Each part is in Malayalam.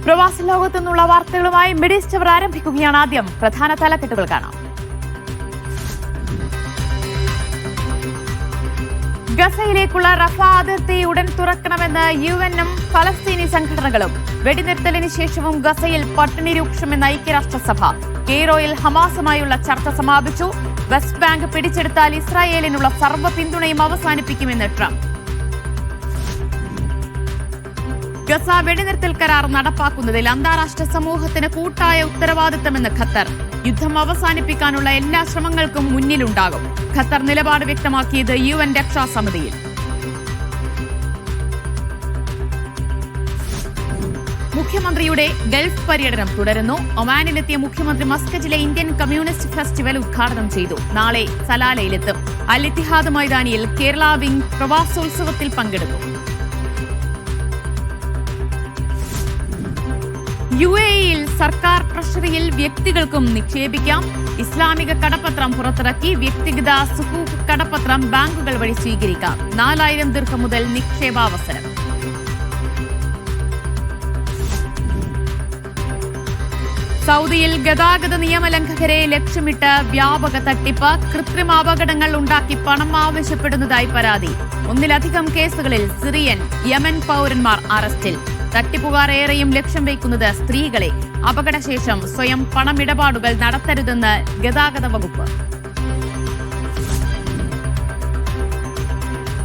പ്രവാസി ലോകത്തു നിന്നുള്ള വാർത്തകളുമായി മിഡ് ഈസ്റ്റ് അവർ ആരംഭിക്കുകയാണ്. ആദ്യം പ്രധാന തലക്കെട്ടുകൾ കാണാം. ഗസയിലേക്കുള്ള റഫ അതിർത്തി ഉടൻ തുറക്കണമെന്ന് UN-ഉം ഫലസ്തീനി സംഘടനകളും. വെടിനിർത്തലിന് ശേഷവും ഗസയിൽ പട്ടിണി രൂക്ഷമെന്ന ഐക്യരാഷ്ട്രസഭ. കെയ്റോയിൽ ഹമാസുമായുള്ള ചർച്ച സമാപിച്ചു. വെസ്റ്റ് ബാങ്ക് പിടിച്ചെടുത്താൽ ഇസ്രായേലിനുള്ള സർവ്വ പിന്തുണയും അവസാനിപ്പിക്കുമെന്ന് ട്രംപ്. ഗസ വെടിനിർത്തൽ കരാർ നടപ്പാക്കുന്നതിൽ അന്താരാഷ്ട്ര സമൂഹത്തിന് കൂട്ടായ ഉത്തരവാദിത്തമെന്ന് ഖത്തർ. യുദ്ധം അവസാനിപ്പിക്കാനുള്ള എല്ലാ ശ്രമങ്ങൾക്കും മുന്നിലുണ്ടാകും. ഖത്തർ നിലപാട് വ്യക്തമാക്കിയത് UN രക്ഷാസമിതിയിൽ. മുഖ്യമന്ത്രിയുടെ ഗൾഫ് പര്യടനം തുടരുന്നു. ഒമാനിലെത്തിയ മുഖ്യമന്ത്രി മസ്കറ്റിലെ ഇന്ത്യൻ കമ്മ്യൂണിസ്റ്റ് ഫെസ്റ്റിവൽ ഉദ്ഘാടനം ചെയ്തു. നാളെ സലാലയിലെത്തും. അൽ ഇത്തിഹാദ് മൈതാനിയിൽ കേരള വിംഗ് പ്രവാസോത്സവത്തിൽ പങ്കെടുക്കും. UAE-യിൽ സർക്കാർ ട്രഷറിയിൽ വ്യക്തികൾക്കും നിക്ഷേപിക്കാം. ഇസ്ലാമിക കടപ്പത്രം പുറത്തിറക്കി. വ്യക്തിഗത സുഖൂഖ് കടപ്പത്രം ബാങ്കുകൾ വഴി സ്വീകരിക്കാം. 4000 ദിർഹം മുതൽ നിക്ഷേപാവസരം. സൗദിയിൽ ഗതാഗത നിയമലംഘകരെ ലക്ഷ്യമിട്ട് വ്യാപക തട്ടിപ്പ്. കൃത്രിമാപകടങ്ങൾ ഉണ്ടാക്കി പണം ആവശ്യപ്പെടുന്നതായി പരാതി. ഒന്നിലധികം കേസുകളിൽ സിറിയൻ, യമൻ പൌരന്മാർ അറസ്റ്റിൽ. തട്ടിപ്പുകാർ ഏറെയും ലക്ഷ്യം വയ്ക്കുന്നത് സ്ത്രീകളെ. അപകടശേഷം സ്വയം പണമിടപാടുകൾ നടത്തരുതെന്ന് ഗതാഗത വകുപ്പ്.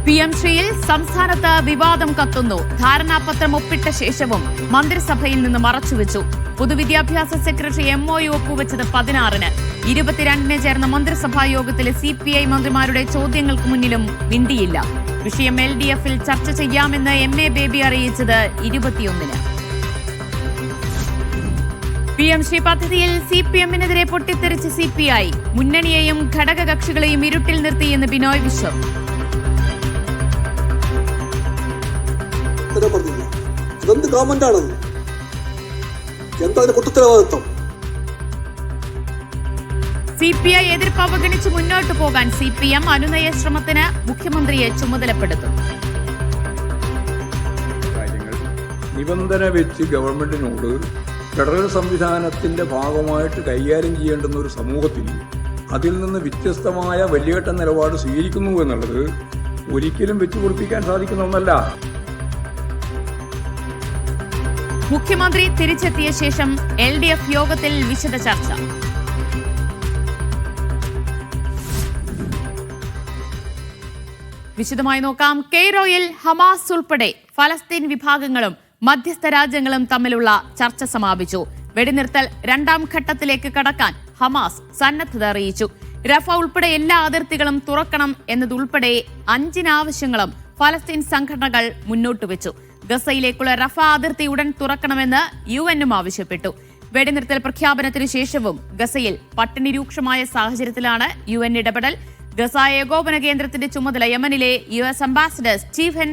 PMശ്രീയിൽ സംസ്ഥാനത്ത് വിവാദം കത്തുന്നു. ധാരണാപത്രം ഒപ്പിട്ട ശേഷവും മന്ത്രിസഭയിൽ നിന്ന് മറച്ചുവെച്ചു. പൊതുവിദ്യാഭ്യാസ സെക്രട്ടറി MOU ഒപ്പുവെച്ചത് 16-ന്. 22-ന് ചേർന്ന മന്ത്രിസഭാ യോഗത്തിലെ CPI മന്ത്രിമാരുടെ ചോദ്യങ്ങൾക്ക് മുന്നിലും മിണ്ടിയില്ല. വിഷയം LDF-ൽ ചർച്ച ചെയ്യാമെന്ന് MA ബേബി അറിയിച്ചത് 21-ന്. PMശ്രീ പദ്ധതിയിൽ CPM-നെതിരെ പൊട്ടിത്തെറിച്ച് CPI. മുന്നണിയെയും ഘടകകക്ഷികളെയും ഇരുട്ടിൽ നിർത്തിയെന്ന് ബിനോയ് വിശ്വം. CPI എതിർപ്പ് അവഗണിച്ച് മുന്നോട്ടു പോകാൻ CPM അനുനയ ശ്രമത്തിന് മുഖ്യമന്ത്രിയെ ചുമതലപ്പെടുത്തും. നിബന്ധന വെച്ച് ഗവൺമെന്റിനോട് ഫെഡറൽ സംവിധാനത്തിന്റെ ഭാഗമായിട്ട് കൈകാര്യം ചെയ്യേണ്ടുന്ന ഒരു സമൂഹത്തിൽ അതിൽ നിന്ന് വ്യത്യസ്തമായ വലിയേട്ട നിലപാട് സ്വീകരിക്കുന്നു എന്നുള്ളത് ഒരിക്കലും വെച്ചു പൊളിപ്പിക്കാൻ സാധിക്കുന്ന ഒന്നല്ല. മുഖ്യമന്ത്രി തിരിച്ചെത്തിയ ശേഷം LDF യോഗത്തിൽ വിശദ ചർച്ച. വിശദമായി നോക്കാം. കെയ്റോയിൽ ഹമാസ് ഉൾപ്പെടെ ഫലസ്തീൻ വിഭാഗങ്ങളും മധ്യസ്ഥ രാജ്യങ്ങളും തമ്മിലുള്ള ചർച്ച സമാപിച്ചു. വെടിനിർത്തൽ 2ാം ഘട്ടത്തിലേക്ക് കടക്കാൻ ഹമാസ് സന്നദ്ധത അറിയിച്ചു. റഫ ഉൾപ്പെടെ എല്ലാ അതിർത്തികളും തുറക്കണം എന്നതുൾപ്പെടെ 5 ആവശ്യങ്ങളും ഫലസ്തീൻ സംഘടനകൾ മുന്നോട്ട് വെച്ചു. ഗസയിലേക്കുള്ള റഫ അതിർത്തി ഉടൻ തുറക്കണമെന്ന് UN-ഉം ആവശ്യപ്പെട്ടു. വെടിനിർത്തൽ പ്രഖ്യാപനത്തിനു ശേഷവും ഗസയിൽ പട്ടിണി രൂക്ഷമായ സാഹചര്യത്തിലാണ് UN ഇടപെടൽ. ഗസ ഏകോപന കേന്ദ്രത്തിന്റെ ചുമതല യമനിലെ US അംബാസിഡർ സ്റ്റീഫൻ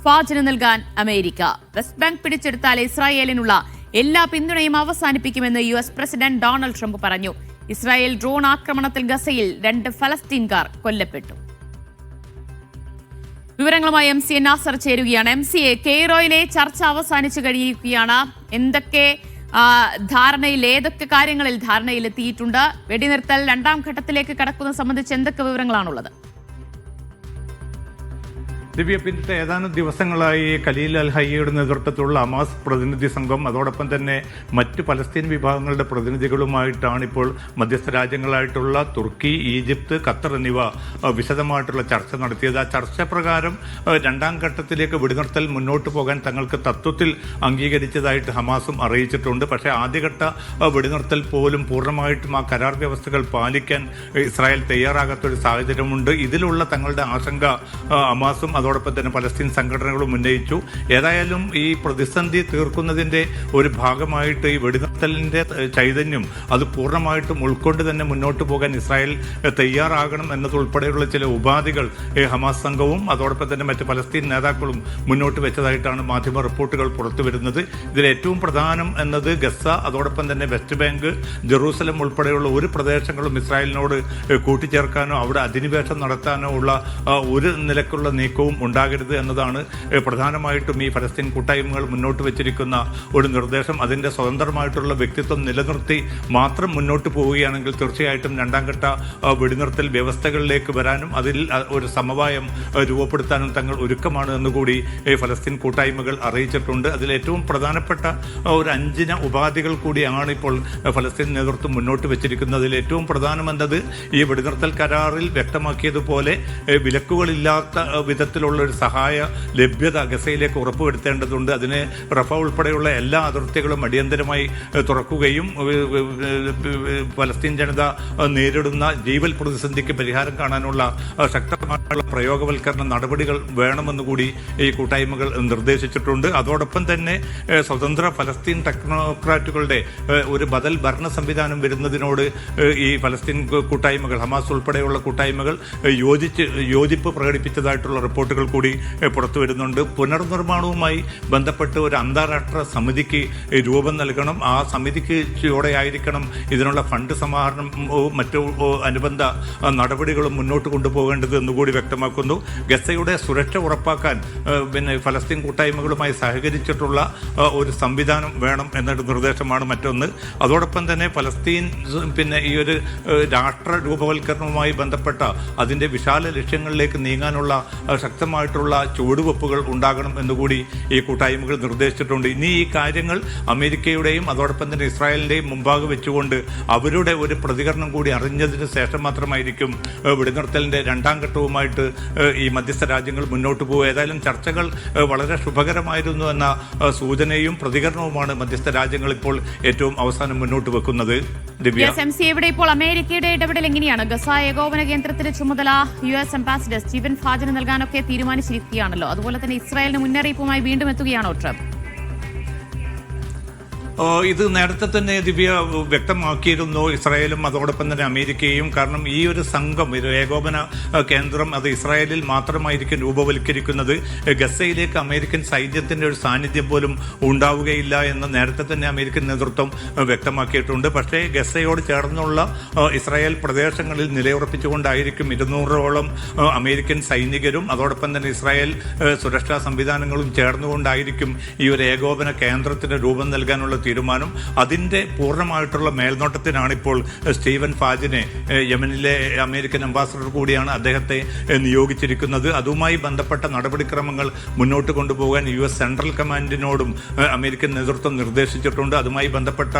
ഫാജിന് നൽകാൻ അമേരിക്ക. വെസ്റ്റ് ബാങ്ക് പിടിച്ചെടുത്താൽ ഇസ്രായേലിനുള്ള എല്ലാ പിന്തുണയും അവസാനിപ്പിക്കുമെന്ന് US പ്രസിഡന്റ് ഡൊണാൾഡ് ട്രംപ് പറഞ്ഞു. ഇസ്രായേൽ ഡ്രോൺ ആക്രമണത്തിൽ ഗസയിൽ 2 ഫലസ്തീൻകാർ കൊല്ലപ്പെട്ടു. വിവരങ്ങളുമായി MCA നാസർ ചേരുകയാണ്. MCA, കെയ്റോയിലെ ചർച്ച അവസാനിച്ചു കഴിയുകയാണ്. ഏതൊക്കെ കാര്യങ്ങളിൽ ധാരണയിലെത്തിയിട്ടുണ്ട്? വെടിനിർത്തൽ 2ാം ഘട്ടത്തിലേക്ക് കടക്കുന്നത് സംബന്ധിച്ച് എന്തൊക്കെ വിവരങ്ങളാണുള്ളത്? ദിവ്യ, പിന്നത്തെ ഏതാനും ദിവസങ്ങളായി ഖലീൽ അൽ ഹയ്യയുടെ നേതൃത്വത്തിലുള്ള ഹമാസ് പ്രതിനിധി സംഘം അതോടൊപ്പം തന്നെ മറ്റ് പലസ്തീൻ വിഭാഗങ്ങളുടെ പ്രതിനിധികളുമായിട്ടാണ് ഇപ്പോൾ മധ്യസ്ഥ രാജ്യങ്ങളായിട്ടുള്ള തുർക്കി, ഈജിപ്ത്, ഖത്തർ എന്നിവ വിശദമായിട്ടുള്ള ചർച്ച നടത്തിയത്. ആ ചർച്ച പ്രകാരം 2ാം ഘട്ടത്തിലേക്ക് വെടിനിർത്തൽ മുന്നോട്ട് പോകാൻ തങ്ങൾക്ക് തത്വത്തിൽ അംഗീകരിച്ചതായിട്ട് ഹമാസും അറിയിച്ചിട്ടുണ്ട്. പക്ഷേ ആദ്യഘട്ട വെടിനിർത്തൽ പോലും പൂർണ്ണമായിട്ടും ആ കരാർ വ്യവസ്ഥകൾ പാലിക്കാൻ ഇസ്രായേൽ തയ്യാറാകാത്തൊരു സാഹചര്യമുണ്ട്. ഇതിലുള്ള തങ്ങളുടെ ആശങ്ക ഹമാസും അതോടൊപ്പം തന്നെ പലസ്തീൻ സംഘടനകളും ഉന്നയിച്ചു. ഏതായാലും ഈ പ്രതിസന്ധി തീർക്കുന്നതിന്റെ ഒരു ഭാഗമായിട്ട് ഈ വെടിനിർത്തൽ വെടിനിർത്തലിന്റെ ചൈതന്യം അത് പൂർണ്ണമായിട്ടും ഉൾക്കൊണ്ട് തന്നെ മുന്നോട്ട് പോകാൻ ഇസ്രായേൽ തയ്യാറാകണം എന്നതുൾപ്പെടെയുള്ള ചില ഉപാധികൾ ഹമാസ് സംഘവും അതോടൊപ്പം തന്നെ മറ്റ് പലസ്തീൻ നേതാക്കളും മുന്നോട്ട് വെച്ചതായിട്ടാണ് മാധ്യമ റിപ്പോർട്ടുകൾ പുറത്തു വരുന്നത്. ഇതിൽ ഏറ്റവും പ്രധാനം എന്നത് ഗസ, അതോടൊപ്പം തന്നെ വെസ്റ്റ് ബാങ്ക്, ജെറൂസലം ഉൾപ്പെടെയുള്ള ഒരു പ്രദേശങ്ങളും ഇസ്രായേലിനോട് കൂട്ടിച്ചേർക്കാനോ അവിടെ അധിനിവേശം നടത്താനോ ഉള്ള ഒരു നിലക്കുള്ള നീക്കവും ഉണ്ടാകരുത് എന്നതാണ് പ്രധാനമായിട്ടും ഈ ഫലസ്തീൻ കൂട്ടായ്മകൾ മുന്നോട്ട് വെച്ചിരിക്കുന്ന ഒരു നിർദ്ദേശം. അതിൻ്റെ സ്വതന്ത്രമായിട്ടുള്ള വ്യക്തിത്വം നിലനിർത്തി മാത്രം മുന്നോട്ട് പോവുകയാണെങ്കിൽ തീർച്ചയായിട്ടും രണ്ടാം ഘട്ട വെടിനിർത്തൽ വ്യവസ്ഥകളിലേക്ക് വരാനും അതിൽ ഒരു സമവായം രൂപപ്പെടുത്താനും തങ്ങൾ ഒരുക്കമാണ് എന്നുകൂടി ഫലസ്തീൻ കൂട്ടായ്മകൾ അറിയിച്ചിട്ടുണ്ട്. അതിൽ ഏറ്റവും പ്രധാനപ്പെട്ട ഒരു 5 ഉപാധികൾ കൂടിയാണ് ഇപ്പോൾ ഫലസ്തീൻ നേതൃത്വം മുന്നോട്ട് വെച്ചിരിക്കുന്നതിൽ ഏറ്റവും പ്രധാനമെന്നത് ഈ വെടിനിർത്തൽ കരാറിൽ വ്യക്തമാക്കിയതുപോലെ വിലക്കുകളില്ലാത്ത വിധത്തിലുള്ള ഒരു സഹായ ലഭ്യത ഗസയിലേക്ക് ഉറപ്പുവരുത്തേണ്ടതുണ്ട്. അതിന് റഫ ഉൾപ്പെടെയുള്ള എല്ലാ അതിർത്തികളും അടിയന്തരമായി തുറക്കുകയും ഫലസ്തീൻ ജനത നേരിടുന്ന ജീവൽ പ്രതിസന്ധിക്ക് പരിഹാരം കാണാനുള്ള ശക്തമായുള്ള പ്രയോഗവൽക്കരണ നടപടികൾ വേണമെന്നുകൂടി ഈ കൂട്ടായ്മകൾ നിർദ്ദേശിച്ചിട്ടുണ്ട്. അതോടൊപ്പം തന്നെ സ്വതന്ത്ര ഫലസ്തീൻ ടെക്നോക്രാറ്റുകളുടെ ഒരു ബദൽ ഭരണ സംവിധാനം വരുന്നതിനോട് ഈ ഫലസ്തീൻ കൂട്ടായ്മകൾ, ഹമാസ് ഉൾപ്പെടെയുള്ള കൂട്ടായ്മകൾ യോജിപ്പ് പ്രകടിപ്പിച്ചതായിട്ടുള്ള റിപ്പോർട്ടുകൾ കൂടി പുറത്തു വരുന്നുണ്ട്. പുനർനിർമ്മാണവുമായി ബന്ധപ്പെട്ട് ഒരു അന്താരാഷ്ട്ര സമിതിക്ക് രൂപം നൽകണം. ആ സമിതിക്ക് ചുവടെയായിരിക്കണം ഇതിനുള്ള ഫണ്ട് സമാഹരണവും മറ്റു അനുബന്ധ നടപടികളും മുന്നോട്ട് കൊണ്ടുപോകേണ്ടത് എന്നുകൂടി വ്യക്തമാക്കുന്നു. ഗസയുടെ സുരക്ഷ ഉറപ്പാക്കാൻ ഫലസ്തീൻ കൂട്ടായ്മകളുമായി സഹകരിച്ചിട്ടുള്ള ഒരു സംവിധാനം വേണം എന്നൊരു നിർദ്ദേശമാണ് മറ്റൊന്ന്. അതോടൊപ്പം തന്നെ ഫലസ്തീൻ ഈ ഒരു രാഷ്ട്ര രൂപവൽക്കരണവുമായി ബന്ധപ്പെട്ട അതിൻ്റെ വിശാല ലക്ഷ്യങ്ങളിലേക്ക് നീങ്ങാനുള്ള ശക്തമായിട്ടുള്ള ചുവടുവെപ്പുകൾ ഉണ്ടാകണം എന്നുകൂടി ഈ കൂട്ടായ്മകൾ നിർദ്ദേശിച്ചിട്ടുണ്ട്. ഇനി ഈ കാര്യങ്ങൾ അമേരിക്കയുടെയും അതോടൊപ്പം തന്നെ ഇസ്രായേലിൻ്റെയും മുമ്പാകെ വെച്ചുകൊണ്ട് അവരുടെ ഒരു പ്രതികരണം കൂടി അറിഞ്ഞതിന് ശേഷം മാത്രമായിരിക്കും വെടിനിർത്തലിൻ്റെ രണ്ടാം ഘട്ടവുമായിട്ട് ഈ മധ്യസ്ഥ രാജ്യങ്ങൾ മുന്നോട്ട് പോകുക. ഏതായാലും ചർച്ചകൾ വളരെ ശുഭകരമായിരുന്നു എന്ന സൂചനയും പ്രതികരണവുമാണ് മധ്യസ്ഥ രാജ്യങ്ങൾ ഇപ്പോൾ ഏറ്റവും അവസാനം മുന്നോട്ട് വെക്കുന്നത്. ഇവിടെ ഇപ്പോൾ അമേരിക്കയുടെ ഇടപെടൽ എങ്ങനെയാണ്? ഗസ ഏകോപന കേന്ദ്രത്തിന്റെ ചുമതല US അംബാസിഡർ സ്റ്റീവൻ ഫാജിന് നൽകാനൊക്കെ തീരുമാനിച്ചിരിക്കുകയാണല്ലോ. അതുപോലെ തന്നെ ഇസ്രായേലിന് മുന്നറിയിപ്പുമായി വീണ്ടും എത്തുകയാണോ ട്രംപ്? ഇത് നേരത്തെ തന്നെ ദിവ്യ വ്യക്തമാക്കിയിരുന്നു, ഇസ്രായേലും അതോടൊപ്പം തന്നെ അമേരിക്കയും. കാരണം ഈ ഒരു സംഘം, ഒരു ഏകോപന കേന്ദ്രം അത് ഇസ്രായേലിൽ മാത്രമായിരിക്കും രൂപവൽക്കരിക്കുന്നത്. ഗസയിലേക്ക് അമേരിക്കൻ സൈന്യത്തിന്റെ ഒരു സാന്നിധ്യം പോലും ഉണ്ടാവുകയില്ല എന്ന് നേരത്തെ തന്നെ അമേരിക്കൻ നേതൃത്വം വ്യക്തമാക്കിയിട്ടുണ്ട്. പക്ഷേ ഗസയോട് ചേർന്നുള്ള ഇസ്രായേൽ പ്രദേശങ്ങളിൽ നിലയുറപ്പിച്ചുകൊണ്ടായിരിക്കും 200ഓളം അമേരിക്കൻ സൈനികരും അതോടൊപ്പം തന്നെ ഇസ്രായേൽ സുരക്ഷാ സംവിധാനങ്ങളും ചേർന്നുകൊണ്ടായിരിക്കും ഈ ഒരു ഏകോപന കേന്ദ്രത്തിന് രൂപം നൽകാനുള്ള തീരുമാനം. അതിന്റെ പൂർണ്ണമായിട്ടുള്ള മേൽനോട്ടത്തിനാണ് ഇപ്പോൾ സ്റ്റീവൻ ഫാജിനെ, യമനിലെ അമേരിക്കൻ അംബാസഡർ കൂടിയാണ്, അദ്ദേഹത്തെ നിയോഗിച്ചിരിക്കുന്നത്. അതുമായി ബന്ധപ്പെട്ട നടപടിക്രമങ്ങൾ മുന്നോട്ട് കൊണ്ടുപോകാൻ US സെൻട്രൽ കമാൻഡിനോടും അമേരിക്കൻ നേതൃത്വം നിർദ്ദേശിച്ചിട്ടുണ്ട്. അതുമായി ബന്ധപ്പെട്ട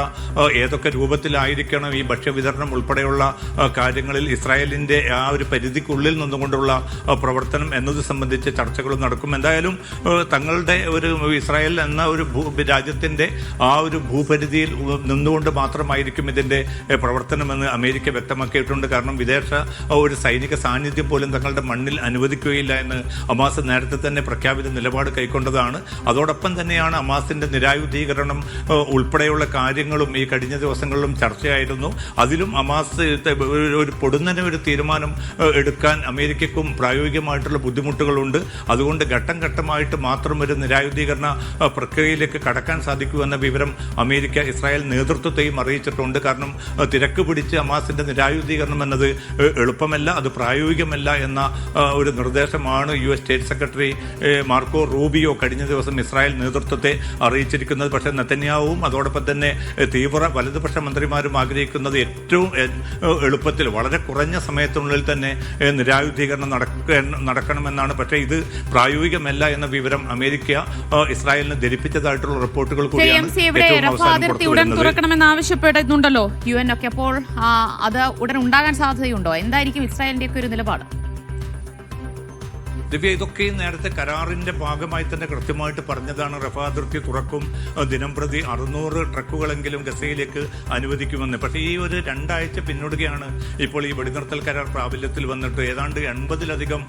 ഏതൊക്കെ രൂപത്തിലായിരിക്കണം ഈ ഭക്ഷ്യവിതരണം ഉൾപ്പെടെയുള്ള കാര്യങ്ങളിൽ ഇസ്രായേലിന്റെ ആ ഒരു പരിധിക്കുള്ളിൽ നിന്നുകൊണ്ടുള്ള പ്രവർത്തനം എന്നത് സംബന്ധിച്ച് ചർച്ചകളും നടക്കും. എന്തായാലും തങ്ങളുടെ ഒരു ഇസ്രായേൽ എന്ന ഒരു രാജ്യത്തിന്റെ ആ ഒരു ഭൂപരിധിയിൽ നിന്നുകൊണ്ട് മാത്രമായിരിക്കും ഇതിന്റെ പ്രവർത്തനമെന്ന് അമേരിക്ക വ്യക്തമാക്കിയിട്ടുണ്ട്. കാരണം വിദേശ ഒരു സൈനിക സാന്നിധ്യം പോലും തങ്ങളുടെ മണ്ണിൽ അനുവദിക്കുകയില്ല എന്ന് ഹമാസ് നേരത്തെ തന്നെ പ്രഖ്യാപിത നിലപാട് കൈക്കൊണ്ടതാണ്. അതോടൊപ്പം തന്നെയാണ് ഹമാസിന്റെ നിരായുധീകരണം ഉൾപ്പെടെയുള്ള കാര്യങ്ങളും ഈ കഴിഞ്ഞ ദിവസങ്ങളിലും ചർച്ചയായിരുന്നു. അതിലും ഹമാസ് ഒരു പൊടുന്നനെ ഒരു തീരുമാനം എടുക്കാൻ അമേരിക്കയ്ക്കും പ്രായോഗികമായിട്ടുള്ള ബുദ്ധിമുട്ടുകളുണ്ട്. അതുകൊണ്ട് ഘട്ടം ഘട്ടമായിട്ട് മാത്രം ഒരു നിരായുധീകരണ പ്രക്രിയയിലേക്ക് കടക്കാൻ സാധിക്കൂ എന്ന വിവരം അമേരിക്ക ഇസ്രായേൽ നേതൃത്വത്തെയും അറിയിച്ചിട്ടുണ്ട്. കാരണം തിരക്ക് പിടിച്ച് ഹമാസിന്റെ നിരായുധീകരണം എന്നത് എളുപ്പമല്ല, അത് പ്രായോഗികമല്ല എന്ന ഒരു നിർദ്ദേശമാണ് US state secretary Marco Rubio കഴിഞ്ഞ ദിവസം ഇസ്രായേൽ നേതൃത്വത്തെ അറിയിച്ചിരിക്കുന്നത്. പക്ഷേ നെതന്യാഹുവും അതോടൊപ്പം തന്നെ തീവ്ര വലതുപക്ഷ മന്ത്രിമാരും ആഗ്രഹിക്കുന്നത് ഏറ്റവും എളുപ്പത്തിൽ വളരെ കുറഞ്ഞ സമയത്തിനുള്ളിൽ തന്നെ നിരായുധീകരണം നടക്കണമെന്നാണ്. പക്ഷേ ഇത് പ്രായോഗികമല്ല എന്ന വിവരം അമേരിക്ക ഇസ്രായേലിനെ ധരിപ്പിച്ചതായിട്ടുള്ള റിപ്പോർട്ടുകൾ കൂടിയാണ്. അതിർത്തി ഉടൻ തുറക്കണമെന്ന് ആവശ്യപ്പെടുന്നുണ്ടല്ലോ UN ഒക്കെ. അപ്പോൾ അത് ഉടൻ ഉണ്ടാകാൻ സാധ്യതയുണ്ടോ? എന്തായിരിക്കും ഇസ്രായേലിന്റെ ഒക്കെ ഒരു നിലപാട്? ദിവ്യ, ഇതൊക്കെ നേരത്തെ കരാറിന്റെ ഭാഗമായി തന്നെ കൃത്യമായിട്ട് പറഞ്ഞതാണ്. റഫാ അതിർത്തി തുറക്കും, ദിനം പ്രതി 600 ട്രക്കുകളെങ്കിലും ഗസയിലേക്ക് അനുവദിക്കുമെന്ന്. പക്ഷേ ഈ ഒരു 2 ആഴ്ച പിന്നിടുകയാണ് ഇപ്പോൾ ഈ വെടിനിർത്തൽ കരാർ പ്രാബല്യത്തിൽ വന്നിട്ട്. ഏതാണ്ട് 80-ലധികം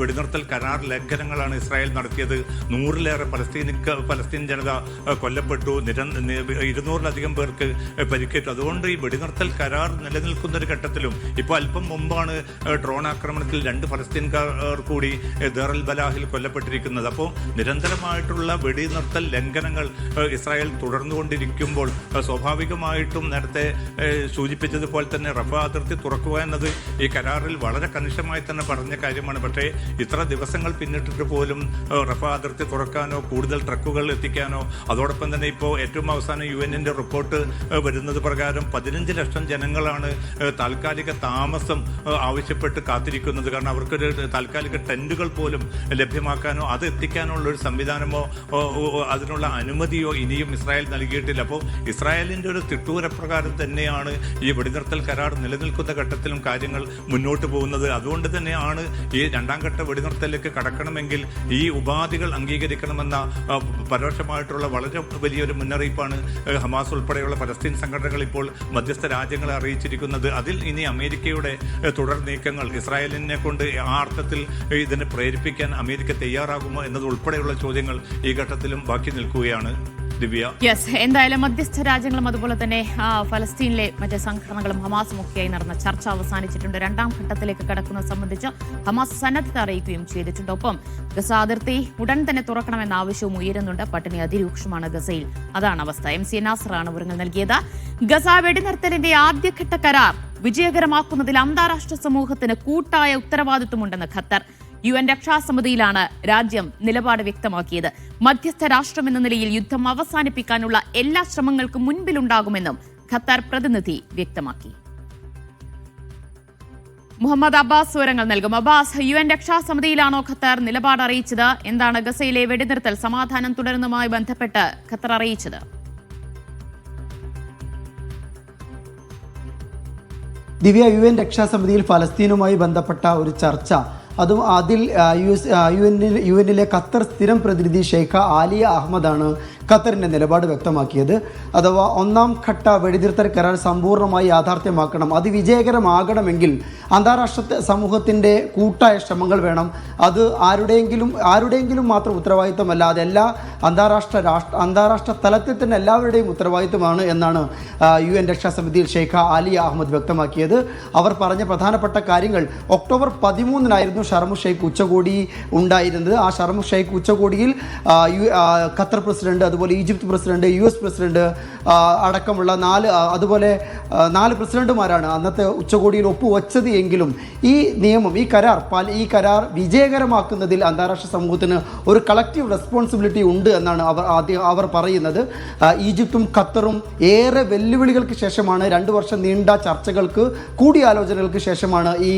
വെടിനിർത്തൽ കരാർ ലംഘനങ്ങളാണ് ഇസ്രായേൽ നടത്തിയത്. 100-ലേറെ പലസ്തീൻ ജനത കൊല്ലപ്പെട്ടു, 200-ലധികം പേർക്ക് പരിക്കേറ്റു. അതുകൊണ്ട് ഈ വെടിനിർത്തൽ കരാർ നിലനിൽക്കുന്ന ഒരു ഘട്ടത്തിലും ഇപ്പോൾ അല്പം മുമ്പാണ് ഡ്രോൺ ആക്രമണത്തിൽ 2 ഫലസ്തീൻകാർ കൂടി ദർ അൽ ബലാഹിൽ കൊല്ലപ്പെട്ടിരിക്കുന്നത്. അപ്പോൾ നിരന്തരമായിട്ടുള്ള വെടിനിർത്തൽ ലംഘനങ്ങൾ ഇസ്രായേൽ തുടർന്നുകൊണ്ടിരിക്കുമ്പോൾ സ്വാഭാവികമായിട്ടും നേരത്തെ സൂചിപ്പിച്ചതുപോലെ തന്നെ റഫാ അതിർത്തി തുറക്കുക എന്നത് ഈ കരാറിൽ വളരെ കണിശമായി തന്നെ പറഞ്ഞ കാര്യമാണ്. പക്ഷേ ഇത്ര ദിവസങ്ങൾ പിന്നിട്ടിട്ട് പോലും റഫാ അതിർത്തി തുറക്കാനോ കൂടുതൽ ട്രക്കുകൾ എത്തിക്കാനോ, അതോടൊപ്പം തന്നെ ഇപ്പോൾ ഏറ്റവും അവസാനം UN-ന്റെ റിപ്പോർട്ട് വരുന്നത് പ്രകാരം 15 ലക്ഷം ജനങ്ങളാണ് താൽക്കാലിക താമസം ആവശ്യപ്പെട്ട് കാത്തിരിക്കുന്നത്. കാരണം അവർക്കൊരു താൽക്കാലിക ടെന്റുകൾ പോലും ലഭ്യമാക്കാനോ അത് എത്തിക്കാനുള്ള ഒരു സംവിധാനമോ അതിനുള്ള അനുമതിയോ ഇനിയും ഇസ്രായേൽ നൽകിയിട്ടില്ല. അപ്പോൾ ഇസ്രായേലിന്റെ ഒരു തിട്ടൂരപ്രകാരം തന്നെയാണ് ഈ വെടിനിർത്തൽ കരാർ നിലനിൽക്കുന്ന ഘട്ടത്തിലും കാര്യങ്ങൾ മുന്നോട്ട് പോകുന്നത്. അതുകൊണ്ട് തന്നെയാണ് ഈ 2ാം ഘട്ട വെടിനിർത്തലിലേക്ക് കടക്കണമെങ്കിൽ ഈ ഉപാധികൾ അംഗീകരിക്കണമെന്ന പരോക്ഷമായിട്ടുള്ള വളരെ വലിയൊരു മുന്നറിയിപ്പാണ് ഹമാസ് ഉൾപ്പെടെയുള്ള പലസ്തീൻ സംഘടനകൾ ഇപ്പോൾ മധ്യസ്ഥ രാജ്യങ്ങളെ അറിയിച്ചിരിക്കുന്നത്. അതിൽ ഇനി അമേരിക്കയുടെ തുടർ നീക്കങ്ങൾ, ഇസ്രായേലിനെ കൊണ്ട് ആ അർത്ഥത്തിൽ ഇതിനെ പ്രേരിപ്പിക്കാൻ അമേരിക്ക തയ്യാറാകുമോ എന്നത് ഉൾപ്പെടെയുള്ള ചോദ്യങ്ങൾ ഈ ഘട്ടത്തിലും ബാക്കി നിൽക്കുകയാണ്. ദിവ്യ, എന്തായാലും മധ്യസ്ഥ രാജ്യങ്ങളും അതുപോലെ തന്നെ ഫലസ്തീനിലെ മറ്റ് സംഘടനകളും ഹമാസും ഒക്കെയായി നടന്ന ചർച്ച അവസാനിച്ചിട്ടുണ്ട്. 2ാം ഘട്ടത്തിലേക്ക് കടക്കുന്നത് സംബന്ധിച്ച് ഹമാസ് സന്നദ്ധത അറിയിക്കുകയും ചെയ്തിട്ടുണ്ട്. ഒപ്പം ഗസ അതിർത്തി ഉടൻ തന്നെ തുറക്കണമെന്ന ആവശ്യവും ഉയരുന്നുണ്ട്. പട്ടിണി അതിരൂക്ഷമാണ് ഗസയിൽ, അതാണ് അവസ്ഥ. MC നാസറാണ് വിവരങ്ങൾ നൽകിയത്. ഗസ വെടിനിർത്തലിന്റെ ആദ്യഘട്ട കരാർ വിജയകരമാക്കുന്നതിൽ അന്താരാഷ്ട്ര സമൂഹത്തിന് കൂട്ടായ ഉത്തരവാദിത്വമുണ്ടെന്ന് ഖത്തർ. UN രക്ഷാസമിതിയിലാണ് രാജ്യം നിലപാട് വ്യക്തമാക്കിയത്. മധ്യസ്ഥ രാഷ്ട്രമെന്ന നിലയിൽ യുദ്ധം അവസാനിപ്പിക്കാനുള്ള എല്ലാ ശ്രമങ്ങൾക്കും മുൻപിലുണ്ടാകുമെന്നും ഖത്തർ പ്രതിനിധി വ്യക്തമാക്കി. മുഹമ്മദ് അബ്ബാസ് വിവരങ്ങൾ നൽകും. അബ്ബാസ്, UN രക്ഷാസമിതിയിലാണോ ഖത്തർ നിലപാട് അറിയിച്ചത്? എന്താണ് ഗസയിലെ വെടിനിർത്തൽ സമാധാനം തുടരുന്നതുമായി ബന്ധപ്പെട്ട് ഖത്തർ അറിയിച്ചത്? ദിവ്യ, UN രക്ഷാസമിതിയിൽ ഫലസ്തീനുമായി ബന്ധപ്പെട്ട ഒരു ചർച്ച, അതും അതിൽ UN-ലെ ഖത്തർ സ്ഥിരം പ്രതിനിധി ഷെയ്ഖ ആലിയ അഹമ്മദാണ് ഖത്തറിൻ്റെ നിലപാട് വ്യക്തമാക്കിയത്. അഥവാ 1ാം ഘട്ട വെടിനിർത്തൽ കരാർ സമ്പൂർണ്ണമായി യാഥാർത്ഥ്യമാക്കണം, അത് വിജയകരമാകണമെങ്കിൽ അന്താരാഷ്ട്ര സമൂഹത്തിൻ്റെ കൂട്ടായ ശ്രമങ്ങൾ വേണം. അത് ആരുടെയെങ്കിലും മാത്രം ഉത്തരവാദിത്തമല്ല, അതെല്ലാ അന്താരാഷ്ട്ര തലത്തിൽ തന്നെ എല്ലാവരുടെയും ഉത്തരവാദിത്തമാണ് എന്നാണ് UN രക്ഷാസമിതിയിൽ ഷെയ്ഖ ആലിയ അഹമ്മദ് വ്യക്തമാക്കിയത്. അവർ പറഞ്ഞ പ്രധാനപ്പെട്ട കാര്യങ്ങൾ, ഒക്ടോബർ 13 ഷർമു ഷെയ്ഖ് ഉച്ചകോടി ഉണ്ടായിരുന്നത്. ആ ഷർമു ഷെയ്ഖ് ഉച്ചകോടിയിൽ ഖത്തർ പ്രസിഡന്റ്, അതുപോലെ ഈജിപ്ത് പ്രസിഡന്റ്, US പ്രസിഡന്റ് അടക്കമുള്ള 4 പ്രസിഡന്റുമാരാണ് അന്നത്തെ ഉച്ചകോടിയിൽ ഒപ്പുവെച്ചത്. എങ്കിലും ഈ നിയമം, ഈ കരാർ വിജയകരമാക്കുന്നതിൽ അന്താരാഷ്ട്ര സമൂഹത്തിന് ഒരു കളക്റ്റീവ് റെസ്പോൺസിബിലിറ്റി ഉണ്ട് എന്നാണ് അവർ പറയുന്നത്. ഈജിപ്തും ഖത്തറും ഏറെ വെല്ലുവിളികൾക്ക് ശേഷമാണ്, 2 വർഷം നീണ്ട ചർച്ചകൾക്ക്, കൂടിയാലോചനകൾക്ക് ശേഷമാണ് ഈ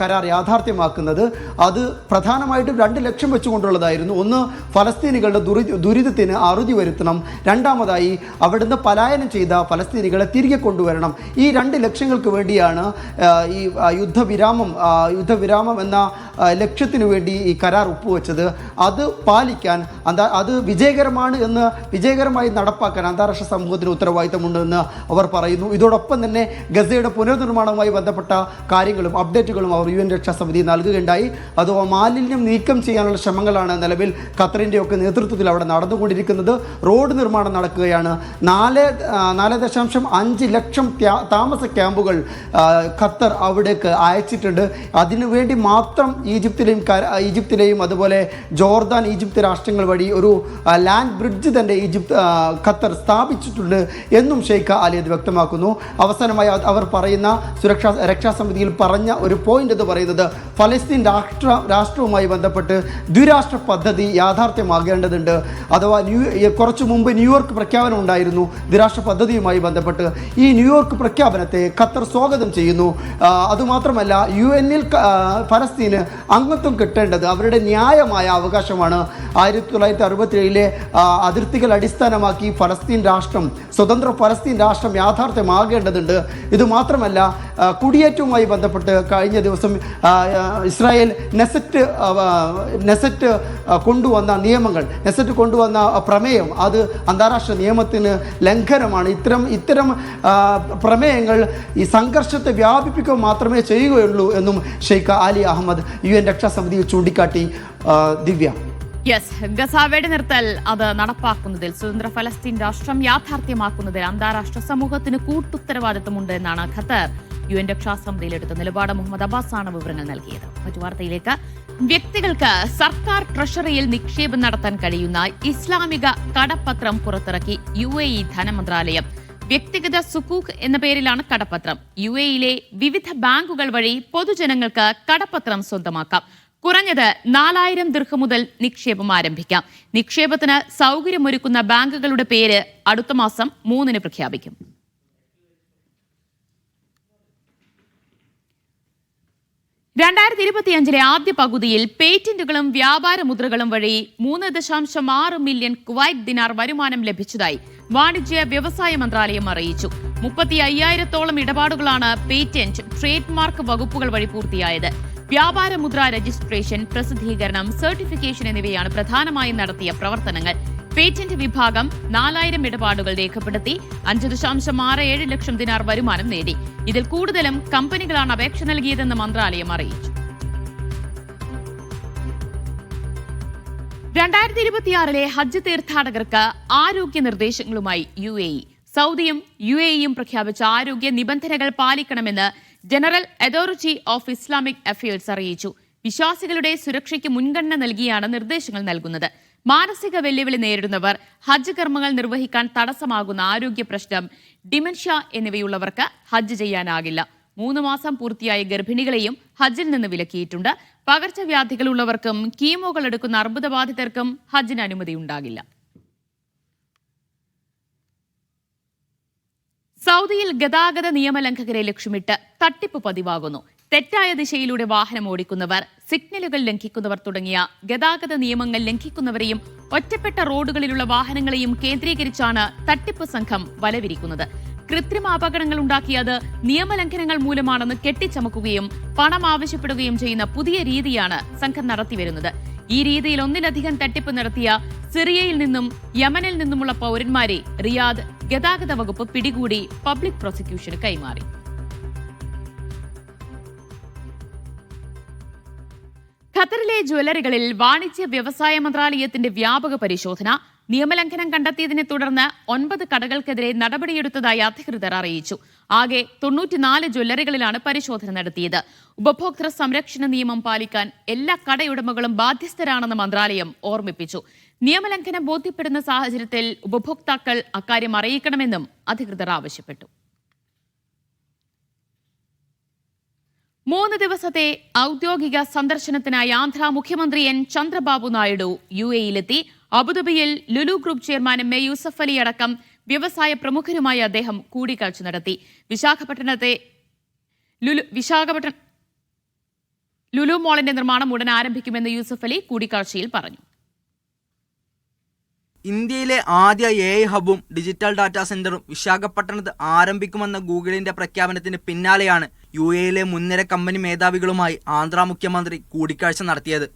കരാർ യാഥാർത്ഥ്യമാക്കുന്നത്. അത് പ്രധാനമായിട്ടും 2 ലക്ഷ്യം വെച്ചുകൊണ്ടുള്ളതായിരുന്നു. ഒന്ന്, ഫലസ്തീനികളുടെ ദുരിതത്തിന് അറുതി വരുത്തണം. രണ്ടാമതായി, അവിടുന്ന് പലായനം ചെയ്ത ഫലസ്തീനികളെ തിരികെ കൊണ്ടുവരണം. ഈ 2 ലക്ഷ്യങ്ങൾക്ക് വേണ്ടിയാണ് ഈ യുദ്ധവിരാമം എന്ന ലക്ഷ്യത്തിനു വേണ്ടി ഈ കരാർ ഒപ്പുവെച്ചത്. അത് പാലിക്കാൻ, അത് വിജയകരമായി നടപ്പാക്കാൻ അന്താരാഷ്ട്ര സമൂഹത്തിന് ഉത്തരവാദിത്തമുണ്ടെന്ന് അവർ പറയുന്നു. ഇതോടൊപ്പം തന്നെ ഗസയുടെ പുനർനിർമ്മാണവുമായി ബന്ധപ്പെട്ട കാര്യങ്ങളും അപ്ഡേറ്റുകളും അവർ UN രക്ഷാസമിതി നൽകുകയുണ്ടായി. അത് മാലിന്യം നീക്കം ചെയ്യാനുള്ള ശ്രമങ്ങളാണ് നിലവിൽ ഖത്തറിൻ്റെയൊക്കെ നേതൃത്വത്തിൽ അവിടെ നടന്നുകൊണ്ടിരിക്കുന്നത്. റോഡ് നിർമ്മാണം നടക്കുകയാണ്. 4.5 ലക്ഷം താമസ ക്യാമ്പുകൾ ഖത്തർ അവിടേക്ക് അയച്ചിട്ടുണ്ട്. അതിനുവേണ്ടി മാത്രം ഈജിപ്തിലെയും അതുപോലെ ജോർദാൻ, ഈജിപ്ത് രാഷ്ട്രങ്ങൾ വഴി ഒരു ലാൻഡ് ബ്രിഡ്ജ് തന്നെ ഖത്തർ സ്ഥാപിച്ചിട്ടുണ്ട് എന്നും ഷെയ്ഖ ആലിയത് വ്യക്തമാക്കുന്നു. അവസാനമായി അവർ പറയുന്ന രക്ഷാസമിതിയിൽ പറഞ്ഞ ഒരു പോയിന്റ് എന്ന് പറയുന്നത്, ഫലസ്തീൻ രാഷ്ട്രവുമായി ബന്ധപ്പെട്ട് ദ്വിരാഷ്ട്ര പദ്ധതി യാഥാർത്ഥ്യമാകേണ്ടതുണ്ട്. അഥവാ കുറച്ചു മുമ്പ് ന്യൂയോർക്ക് പ്രഖ്യാപനം ഉണ്ടായിരുന്നു. ദ്വിരാഷ്ട്ര പദ്ധതിയുമായി ബന്ധപ്പെട്ട്. ഈ ന്യൂയോർക്ക് പ്രഖ്യാപനത്തെ ഖത്തർ സ്വാഗതം ചെയ്യുന്നു. അതുമാത്രമല്ല, UN-ൽ ഫലസ്തീന് അംഗത്വം കിട്ടേണ്ടത് അവരുടെ ന്യായമായ അവകാശമാണ്. 1967 അതിർത്തികൾ അടിസ്ഥാനമാക്കി ഫലസ്തീൻ രാഷ്ട്രം, സ്വതന്ത്ര ഫലസ്തീൻ രാഷ്ട്രം യാഥാർത്ഥ്യമാകേണ്ടതുണ്ട്. ഇതുമാത്രമല്ല, കുടിയേറ്റവുമായി ബന്ധപ്പെട്ട് കഴിഞ്ഞ ദിവസം ഇസ്രായേൽ നെസറ്റ് കൊണ്ടുവന്ന നിയമങ്ങൾ, നെസറ്റ് കൊണ്ടുവന്ന പ്രമേയം, അത് അന്താരാഷ്ട്ര നിയമത്തിന് ലംഘനമാണ്. ഇത്തരം പ്രമേയങ്ങൾ ഈ സംഘർഷത്തെ വ്യാപിപ്പിക്കുക മാത്രമേ ചെയ്യുകയുള്ളൂ എന്നും ഷെയ്ഖ് ആലി അഹമ്മദ് UN രക്ഷാസമിതിയിൽ ചൂണ്ടിക്കാട്ടി. ദിവ്യ, ഗസ വെടിനിർത്തൽ അത് നടപ്പാക്കുന്നതിൽ, സ്വതന്ത്ര ഫലസ്തീൻ രാഷ്ട്രം യാഥാർത്ഥ്യമാക്കുന്നതിൽ അന്താരാഷ്ട്ര സമൂഹത്തിന് കൂട്ടുത്തരവാദിത്തമുണ്ട് എന്നാണ് ഖത്തർ UN രക്ഷാസമിതിയിൽ എടുത്ത നിലപാട്. മുഹമ്മദ് അബ്ബാസ് ആണ് വിവരങ്ങൾ നൽകിയത്. മറ്റു വാർത്തയിലേക്ക്. വ്യക്തികൾക്ക് സർക്കാർ ട്രഷറിയിൽ നിക്ഷേപം നടത്താൻ കഴിയുന്ന ഇസ്ലാമിക കടപ്പത്രം പുറത്തിറക്കി UAE ധനമന്ത്രാലയം. വ്യക്തിഗത സുക്കൂക്ക് എന്ന പേരിലാണ് കടപ്പത്രം. UAE-യിലെ വിവിധ ബാങ്കുകൾ വഴി പൊതുജനങ്ങൾക്ക് കടപ്പത്രം സ്വന്തമാക്കാം. കുറഞ്ഞത് 4000 ദിർഹം മുതൽ നിക്ഷേപം ആരംഭിക്കാം. നിക്ഷേപത്തിന് സൗകര്യമൊരുക്കുന്ന ബാങ്കുകളുടെ പേര് അടുത്ത മാസം 3-ന് പ്രഖ്യാപിക്കും. ആദ്യ പകുതിയിൽ പേറ്റന്റുകളും വ്യാപാര മുദ്രകളും വഴി 3.6 മില്യൺ കുവൈറ്റ് ദിനാർ വരുമാനം ലഭിച്ചതായി വാണിജ്യ വ്യവസായ മന്ത്രാലയം അറിയിച്ചു. 35,000-ഓളം ഇടപാടുകളാണ് പേറ്റന്റ്, ട്രേഡ് മാർക്ക് വകുപ്പുകൾ വഴി പൂർത്തിയായത്. വ്യാപാര മുദ്ര രജിസ്ട്രേഷൻ, പ്രസിദ്ധീകരണം, സർട്ടിഫിക്കേഷൻ എന്നിവയാണ് പ്രധാനമായും നടത്തിയ പ്രവർത്തനങ്ങൾ. പേറ്റന്റ് വിഭാഗം 4000 ഇടപാടുകൾ രേഖപ്പെടുത്തി 5.67 ലക്ഷം ദിനാർ വരുമാനം നേടി. ഇതിൽ കൂടുതലും കമ്പനികളാണ് അപേക്ഷ നൽകിയതെന്ന് മന്ത്രാലയം അറിയിച്ചു. 2026-ലെ ഹജ്ജ് തീർത്ഥാടകർക്ക് ആരോഗ്യ നിർദ്ദേശങ്ങളുമായി UAE. സൗദിയും UAE-യും പ്രഖ്യാപിച്ച ആരോഗ്യ നിബന്ധനകൾ പാലിക്കണമെന്ന് general authority of Islamic affairs അറിയിച്ചു. വിശ്വാസികളുടെ സുരക്ഷയ്ക്ക് മുൻഗണന നൽകിയാണ് നിർദ്ദേശങ്ങൾ നൽകുന്നത്. മാനസിക വെല്ലുവിളി നേരിടുന്നവർ, ഹജ്ജ് കർമ്മങ്ങൾ നിർവഹിക്കാൻ തടസ്സമാകുന്ന ആരോഗ്യ പ്രശ്നം, ഡിമെൻഷ്യ എന്നിവയുള്ളവർക്ക് ഹജ്ജ് ചെയ്യാനാകില്ല. 3 മാസം പൂർത്തിയായ ഗർഭിണികളെയും ഹജ്ജിൽ നിന്ന് വിലക്കിയിട്ടുണ്ട്. പകർച്ചവ്യാധികളുള്ളവർക്കും കീമോകൾ എടുക്കുന്ന അർബുദബാധിതർക്കും ഹജ്ജിന് അനുമതിയുണ്ടാകില്ല. സൗദിയിൽ ഗതാഗത നിയമലംഘകരെ ലക്ഷ്യമിട്ട് തട്ടിപ്പ് പതിവാകുന്നു. തെറ്റായ ദിശയിലൂടെ വാഹനം ഓടിക്കുന്നവർ, സിഗ്നലുകൾ ലംഘിക്കുന്നവർ തുടങ്ങിയ ഗതാഗത നിയമങ്ങൾ ലംഘിക്കുന്നവരെയും ഒറ്റപ്പെട്ട റോഡുകളിലുള്ള വാഹനങ്ങളെയും കേന്ദ്രീകരിച്ചാണ് തട്ടിപ്പ് സംഘം വലവിരിക്കുന്നത്. കൃത്രിമ അപകടങ്ങൾ ഉണ്ടാക്കിയത് നിയമലംഘനങ്ങൾ മൂലമാണെന്ന് കെട്ടിച്ചമക്കുകയും പണം ആവശ്യപ്പെടുകയും ചെയ്യുന്ന പുതിയ രീതിയാണ് സംഘം നടത്തിവരുന്നത്. ഈ രീതിയിൽ ഒന്നിലധികം തട്ടിപ്പ് നടത്തിയ സിറിയയിൽ നിന്നും യമനിൽ നിന്നുമുള്ള പൗരന്മാരെ റിയാദ് ഗതാഗത വകുപ്പ് പിടികൂടി പബ്ലിക് പ്രോസിക്യൂഷന് കൈമാറി. ഖത്തറിലെ ജ്വല്ലറികളിൽ വാണിജ്യ വ്യവസായ മന്ത്രാലയത്തിന്റെ വ്യാപക പരിശോധന. നിയമലംഘനം കണ്ടെത്തിയതിനെ തുടർന്ന് 9 കടകൾക്കെതിരെ നടപടിയെടുത്തതായി അധികൃതർ അറിയിച്ചു. ആകെ 94 ജ്വല്ലറികളിലാണ് പരിശോധന നടത്തിയത്. ഉപഭോക്തൃ സംരക്ഷണ നിയമം പാലിക്കാൻ എല്ലാ കടയുടമകളും ബാധ്യസ്ഥരാണെന്ന് മന്ത്രാലയം ഓർമ്മിപ്പിച്ചു. നിയമലംഘനം ബോധ്യപ്പെടുന്ന സാഹചര്യത്തിൽ ഉപഭോക്താക്കൾ അക്കാര്യം അറിയിക്കണമെന്നും അധികൃതർ ആവശ്യപ്പെട്ടു. 3 ദിവസത്തെ ഔദ്യോഗിക സന്ദർശനത്തിനായി ആന്ധ്ര മുഖ്യമന്ത്രി N. ചന്ദ്രബാബു നായിഡു UAE-ലെത്തി. അബുദാബിയിൽ Lulu group chairman MA Yusuff Ali അടക്കം വ്യവസായ പ്രമുഖരുമായി അദ്ദേഹം കൂടിക്കാഴ്ച നടത്തി. വിശാഖപട്ടണം ലുലു മോളിന്റെ നിർമ്മാണം ഉടൻ ആരംഭിക്കുമെന്ന് യൂസഫ് അലി കൂടിക്കാഴ്ചയിൽ പറഞ്ഞു. ഇന്ത്യയിലെ ആദ്യ AI ഹബും ഡിജിറ്റൽ ഡാറ്റാ സെന്ററും വിശാഖപട്ടണത്ത് ആരംഭിക്കുമെന്ന ഗൂഗിളിന്റെ പ്രഖ്യാപനത്തിന് പിന്നാലെയാണ് UAE-ലെ മുൻനിര കമ്പനി മേധാവികളുമായി ആന്ധ്ര മുഖ്യമന്ത്രി കൂടിക്കാഴ്ച നടത്തിയത്.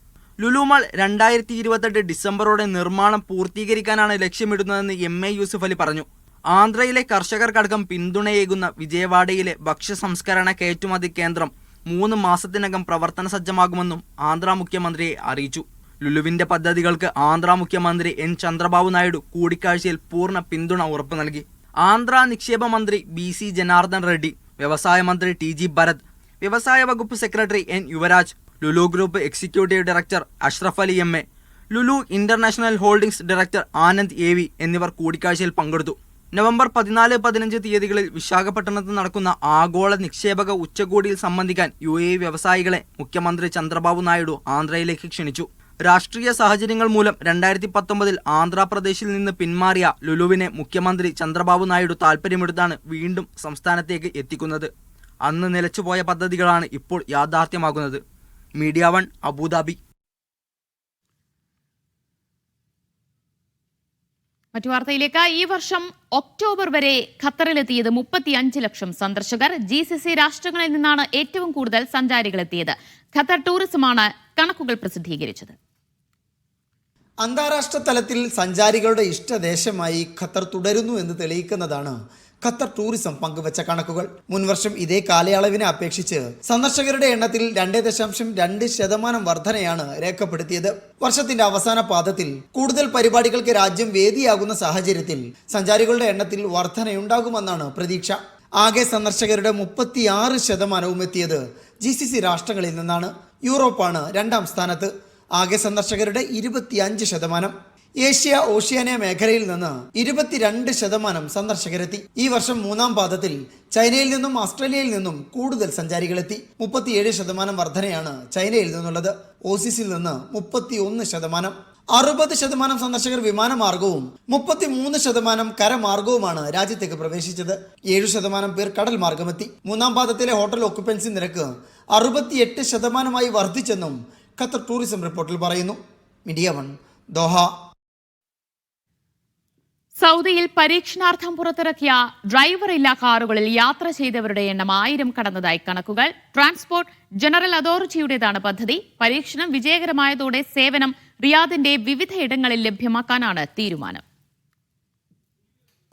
ലുലു മാൾ 2028 ഡിസംബറോടെ നിർമ്മാണം പൂർത്തീകരിക്കാനാണ് ലക്ഷ്യമിടുന്നതെന്ന് MA യൂസഫ് അലി പറഞ്ഞു. ആന്ധ്രയിലെ കർഷകർക്കടക്കം പിന്തുണയേകുന്ന വിജയവാഡയിലെ ഭക്ഷ്യ സംസ്കരണ കയറ്റുമതി കേന്ദ്രം 3 മാസത്തിനകം പ്രവർത്തന സജ്ജമാകുമെന്നും ആന്ധ്ര മുഖ്യമന്ത്രിയെ അറിയിച്ചു. ലുലുവിന്റെ പദ്ധതികൾക്ക് ആന്ധ്ര മുഖ്യമന്ത്രി N. ചന്ദ്രബാബു നായിഡു കൂടിക്കാഴ്ചയിൽ പൂർണ്ണ പിന്തുണ ഉറപ്പു നൽകി. ആന്ധ്ര നിക്ഷേപ മന്ത്രി BC ജനാർദ്ദൻ റെഡ്ഡി, വ്യവസായ മന്ത്രി TG ഭരത്, വ്യവസായ വകുപ്പ് secretary N. Yuvraj, Lulu group executive director Ashraf Ali MA, Lulu international holdings director Anand AV എന്നിവർ കൂടിക്കാഴ്ചയിൽ പങ്കെടുത്തു. നവംബർ 14-15 തീയതികളിൽ വിശാഖപട്ടണത്ത് നടക്കുന്ന ആഗോള നിക്ഷേപക ഉച്ചകോടിയിൽ സംബന്ധിക്കാൻ UAE വ്യവസായികളെ മുഖ്യമന്ത്രി ചന്ദ്രബാബു നായിഡു ആന്ധ്രയിലേക്ക് ക്ഷണിച്ചു. രാഷ്ട്രീയ സാഹചര്യങ്ങൾ മൂലം 2019 ആന്ധ്രാപ്രദേശിൽ നിന്ന് പിന്മാറിയ ലുലുവിനെ മുഖ്യമന്ത്രി ചന്ദ്രബാബു നായിഡു താൽപ്പര്യമെടുത്താണ് വീണ്ടും സംസ്ഥാനത്തേക്ക് എത്തിക്കുന്നത്. അന്ന് നിലച്ചുപോയ പദ്ധതികളാണ് ഇപ്പോൾ യാഥാർത്ഥ്യമാകുന്നത്. Media 1 Abu Dhabi. മറ്റു വാർത്തയിലേക്ക്. ഈ വർഷം ഒക്ടോബർ വരെ ഖത്തറിലെത്തിയത് 35 ലക്ഷം സന്ദർശകർ. GCC രാഷ്ട്രങ്ങളിൽ നിന്നാണ് ഏറ്റവും കൂടുതൽ സഞ്ചാരികൾ എത്തിയത്. ഖത്തർ ടൂറിസമാണ് കണക്കുകൾ പ്രസിദ്ധീകരിച്ചത്. അന്താരാഷ്ട്ര തലത്തിൽ സഞ്ചാരികളുടെ ഇഷ്ടദേശമായി ഖത്തർ തുടരുന്നു എന്ന് തെളിയിക്കുന്നതാണ് ഖത്തർ ടൂറിസം പങ്കുവച്ച കണക്കുകൾ. മുൻവർഷം ഇതേ കാലയളവിനെ അപേക്ഷിച്ച് സന്ദർശകരുടെ എണ്ണത്തിൽ 2.2% വർധനയാണ് രേഖപ്പെടുത്തിയത്. വർഷത്തിന്റെ അവസാന പാദത്തിൽ കൂടുതൽ പരിപാടികൾക്ക് രാജ്യം വേദിയാകുന്ന സാഹചര്യത്തിൽ സഞ്ചാരികളുടെ എണ്ണത്തിൽ വർധനയുണ്ടാകുമെന്നാണ് പ്രതീക്ഷ. ആകെ സന്ദർശകരുടെ 36% എത്തിയത് GCC രാഷ്ട്രങ്ങളിൽ നിന്നാണ്. യൂറോപ്പാണ് രണ്ടാം സ്ഥാനത്ത്. ആകെ സന്ദർശകരുടെ 25%. ഏഷ്യ ഓഷ്യാനിയ മേഖലയിൽ നിന്ന് 22% സന്ദർശകരെത്തി. ഈ വർഷം മൂന്നാം പാദത്തിൽ ചൈനയിൽ നിന്നും ഓസ്ട്രേലിയയിൽ നിന്നും കൂടുതൽ സഞ്ചാരികളെത്തി. 37% വർധനയാണ് ചൈനയിൽ നിന്നുള്ളത്. ഓസീസിൽ നിന്ന് 31%. 60% സന്ദർശകർ വിമാനമാർഗവും 33% കരമാർഗവുമാണ് രാജ്യത്തേക്ക് പ്രവേശിച്ചത്. 7% പേർ കടൽ മാർഗമെത്തി. മൂന്നാം പാദത്തിലെ ഹോട്ടൽ ഓക്യുപ്പൻസി നിരക്ക് 68% വർദ്ധിച്ചെന്നും ഖത്തർ ടൂറിസം റിപ്പോർട്ടിൽ പറയുന്നു. Media 1 Doha. സൗദിയിൽ പരീക്ഷണാർത്ഥം പുറത്തിറക്കിയ ഡ്രൈവറില്ലാ കാറുകളിൽ യാത്ര ചെയ്തവരുടെ എണ്ണം 1000 കടന്നതായി കണക്കുകൾ. ട്രാൻസ്പോർട്ട് ജനറൽ അതോറിറ്റിയുടേതാണ് പദ്ധതി. പരീക്ഷണം വിജയകരമായതോടെ സേവനം റിയാദിന്റെ വിവിധയിടങ്ങളിൽ ലഭ്യമാക്കാനാണ് തീരുമാനം.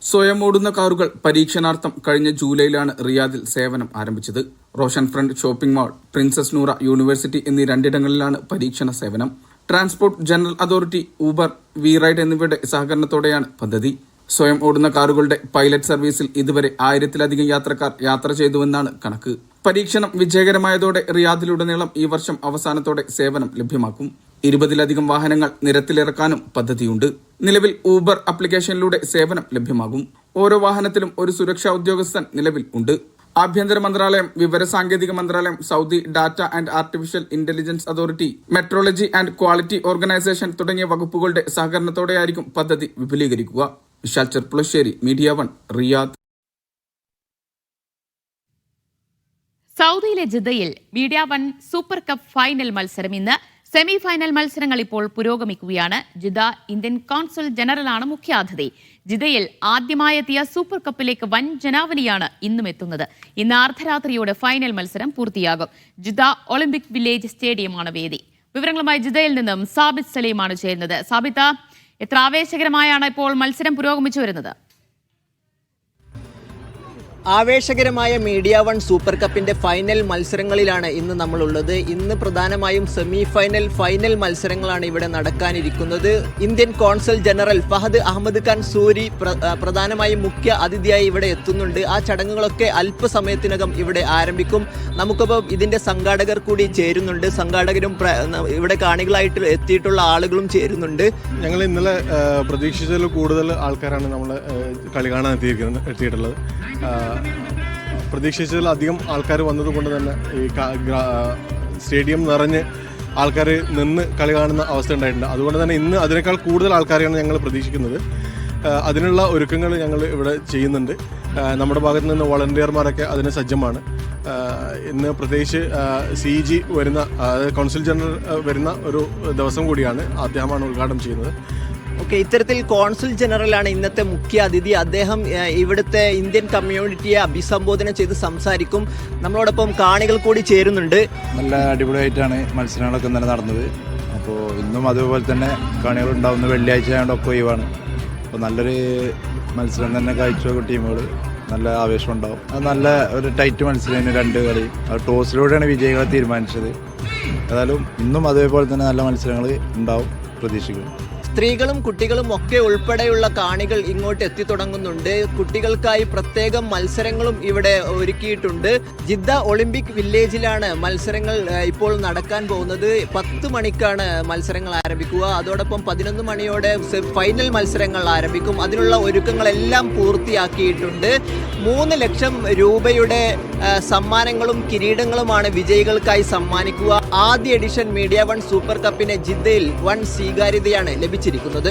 സ്വയം ഓടുന്ന കാറുകൾ പരീക്ഷണാർത്ഥം കഴിഞ്ഞ ജൂലൈയിലാണ് റിയാദിൽ സേവനം ആരംഭിച്ചത്. Roshn front shopping mall, princess Nourah university എന്നീ രണ്ടിടങ്ങളിലാണ് പരീക്ഷണ സേവനം. Transport general authority, Uber, WeRide എന്നിവയുടെ സഹകരണത്തോടെയാണ് പദ്ധതി. സ്വയം ഓടുന്ന കാറുകളുടെ പൈലറ്റ് സർവീസിൽ ഇതുവരെ 1000-ലധികം യാത്രക്കാർ യാത്ര ചെയ്തുവെന്നാണ് കണക്ക്. പരീക്ഷണം വിജയകരമായതോടെ റിയാദിലുടനീളം ഈ വർഷം അവസാനത്തോടെ സേവനം ലഭ്യമാക്കും. 20-ലധികം വാഹനങ്ങൾ നിരത്തിലിറക്കാനും പദ്ധതിയുണ്ട്. നിലവിൽ ഊബർ ആപ്ലിക്കേഷനിലൂടെ സേവനം ലഭ്യമാകും. ഓരോ വാഹനത്തിലും ഒരു സുരക്ഷാ ഉദ്യോഗസ്ഥൻ നിലവിൽ ഉണ്ട്. ആഭ്യന്തര മന്ത്രാലയം, വിവരസാങ്കേതിക മന്ത്രാലയം, Saudi data and artificial intelligence authority, metrology and quality organisation തുടങ്ങിയ വകുപ്പുകളുടെ സഹകരണത്തോടെയായിരിക്കും പദ്ധതി വിപുലീകരിക്കുക. Vishal Cherpulassery, media 1, Riyadh. സൗദിയിലെ ജിദ്ദയിൽ മീഡിയ 1 സൂപ്പർ കപ്പ് ഫൈനൽ മത്സരം ഇന്ന്. സെമി ഫൈനൽ മത്സരങ്ങൾ ഇപ്പോൾ പുരോഗമിക്കുകയാണ്. ജിദ്ദ ഇന്ത്യൻ കോൺസുൽ ജനറലാണ് മുഖ്യാതിഥി. ജിദ്ദയിൽ ആദ്യമായി എത്തിയ സൂപ്പർ കപ്പിലേക്ക് വൻ ജനാവലിയാണ് ഇന്നും എത്തുന്നത്. ഇന്ന് അർദ്ധരാത്രിയോടെ ഫൈനൽ മത്സരം പൂർത്തിയാകും. ജിദ്ദ ഒളിമ്പിക് വില്ലേജ് സ്റ്റേഡിയമാണ് വേദി. വിവരങ്ങളുമായി ജിദ്ദയിൽ നിന്നും സാബിത്ത് സലീമാണ് ചേരുന്നത്. സാബിത്ത്, എത്ര ആവേശകരമായാണ് ഇപ്പോൾ മത്സരം പുരോഗമിച്ചു വരുന്നത്? ആവേശകരമായ മീഡിയ 1 സൂപ്പർ കപ്പിന്റെ ഫൈനൽ മത്സരങ്ങളിലാണ് ഇന്ന് നമ്മളുള്ളത്. ഇന്ന് പ്രധാനമായും സെമി ഫൈനൽ മത്സരങ്ങളാണ് ഇവിടെ നടക്കാനിരിക്കുന്നത്. Indian consul general Fahad Ahmad Khan Suri പ്രധാനമായും മുഖ്യ അതിഥിയായി ഇവിടെ എത്തുന്നുണ്ട്. ആ ചടങ്ങുകളൊക്കെ അല്പസമയത്തിനകം ഇവിടെ ആരംഭിക്കും. നമുക്കിപ്പോൾ ഇതിന്റെ സംഘാടകർ കൂടി ചേരുന്നുണ്ട്. സംഘാടകരും ഇവിടെ കാണികളായിട്ട് എത്തിയിട്ടുള്ള ആളുകളും ചേരുന്നുണ്ട്. ഞങ്ങൾ ഇന്നലെ പ്രതീക്ഷിച്ചതിൽ കൂടുതൽ ആൾക്കാരാണ് നമ്മൾ കളി കാണാൻ എത്തിയിട്ടുള്ളത്. പ്രതീക്ഷിച്ചതിലധികം ആൾക്കാർ വന്നതുകൊണ്ട് തന്നെ ഈ സ്റ്റേഡിയം നിറഞ്ഞ് ആൾക്കാർ നിന്ന് കളി കാണുന്ന അവസ്ഥ ഉണ്ടായിട്ടുണ്ട്. അതുകൊണ്ട് തന്നെ ഇന്ന് അതിനേക്കാൾ കൂടുതൽ ആൾക്കാരെയാണ് ഞങ്ങൾ പ്രതീക്ഷിക്കുന്നത്. അതിനുള്ള ഒരുക്കങ്ങൾ ഞങ്ങൾ ഇവിടെ ചെയ്യുന്നുണ്ട്. നമ്മുടെ ഭാഗത്ത് നിന്ന് വളണ്ടിയർമാരൊക്കെ അതിന് സജ്ജമാണ്. ഇന്ന് പ്രത്യേകിച്ച് CG വരുന്ന, അതായത് കോൺസുൽ ജനറൽ വരുന്ന ഒരു ദിവസം കൂടിയാണ്. അദ്ദേഹമാണ് ഉദ്ഘാടനം ചെയ്യുന്നത്. ഓക്കെ, ഇത്തരത്തിൽ കോൺസുൽ ജനറലാണ് ഇന്നത്തെ മുഖ്യ അതിഥി. അദ്ദേഹം ഇവിടുത്തെ ഇന്ത്യൻ കമ്മ്യൂണിറ്റിയെ അഭിസംബോധന ചെയ്ത് സംസാരിക്കും. നമ്മളോടൊപ്പം കാണികൾ കൂടി ചേരുന്നുണ്ട്. നല്ല അടിപൊളിയായിട്ടാണ് മത്സരങ്ങളൊക്കെ ഇന്നലെ നടന്നത്. അപ്പോൾ ഇന്നും അതുപോലെ തന്നെ കാണികളുണ്ടാവുന്ന വെള്ളിയാഴ്ച ആയതുകൊണ്ടൊക്കെ ഒഴിവാണ്. അപ്പോൾ നല്ലൊരു മത്സരം തന്നെ കാഴ്ചവെക്കും ടീമുകൾ. നല്ല ആവേശം ഉണ്ടാവും. അത് നല്ല ഒരു ടൈറ്റ് മത്സരം 2 കളി. ടോസിലൂടെയാണ് വിജയികളെ തീരുമാനിച്ചത്. ഏതായാലും ഇന്നും അതേപോലെ തന്നെ നല്ല മത്സരങ്ങൾ ഉണ്ടാവും പ്രതീക്ഷിക്കുന്നു. സ്ത്രീകളും കുട്ടികളും ഒക്കെ ഉൾപ്പെടെയുള്ള കാണികൾ ഇങ്ങോട്ട് എത്തിത്തുടങ്ങുന്നുണ്ട്. കുട്ടികൾക്കായി പ്രത്യേകം മത്സരങ്ങളും ഇവിടെ ഒരുക്കിയിട്ടുണ്ട്. ജിദ്ദ ഒളിമ്പിക് വില്ലേജിലാണ് മത്സരങ്ങൾ ഇപ്പോൾ നടക്കാൻ പോകുന്നത്. 10 മണിക്കാണ് മത്സരങ്ങൾ ആരംഭിക്കുക. അതോടൊപ്പം 11 മണിയോടെ ഫൈനൽ മത്സരങ്ങൾ ആരംഭിക്കും. അതിനുള്ള ഒരുക്കങ്ങളെല്ലാം പൂർത്തിയാക്കിയിട്ടുണ്ട്. 3 ലക്ഷം രൂപയുടെ സമ്മാനങ്ങളും കിരീടങ്ങളുമാണ് വിജയികൾക്കായി സമ്മാനിക്കുക. ആദ്യ എഡിഷൻ മീഡിയ വൺ സൂപ്പർ കപ്പിന് ജിദ്ദയിൽ വൻ സ്വീകാര്യതയാണ് ലഭിച്ചിരിക്കുന്നത്.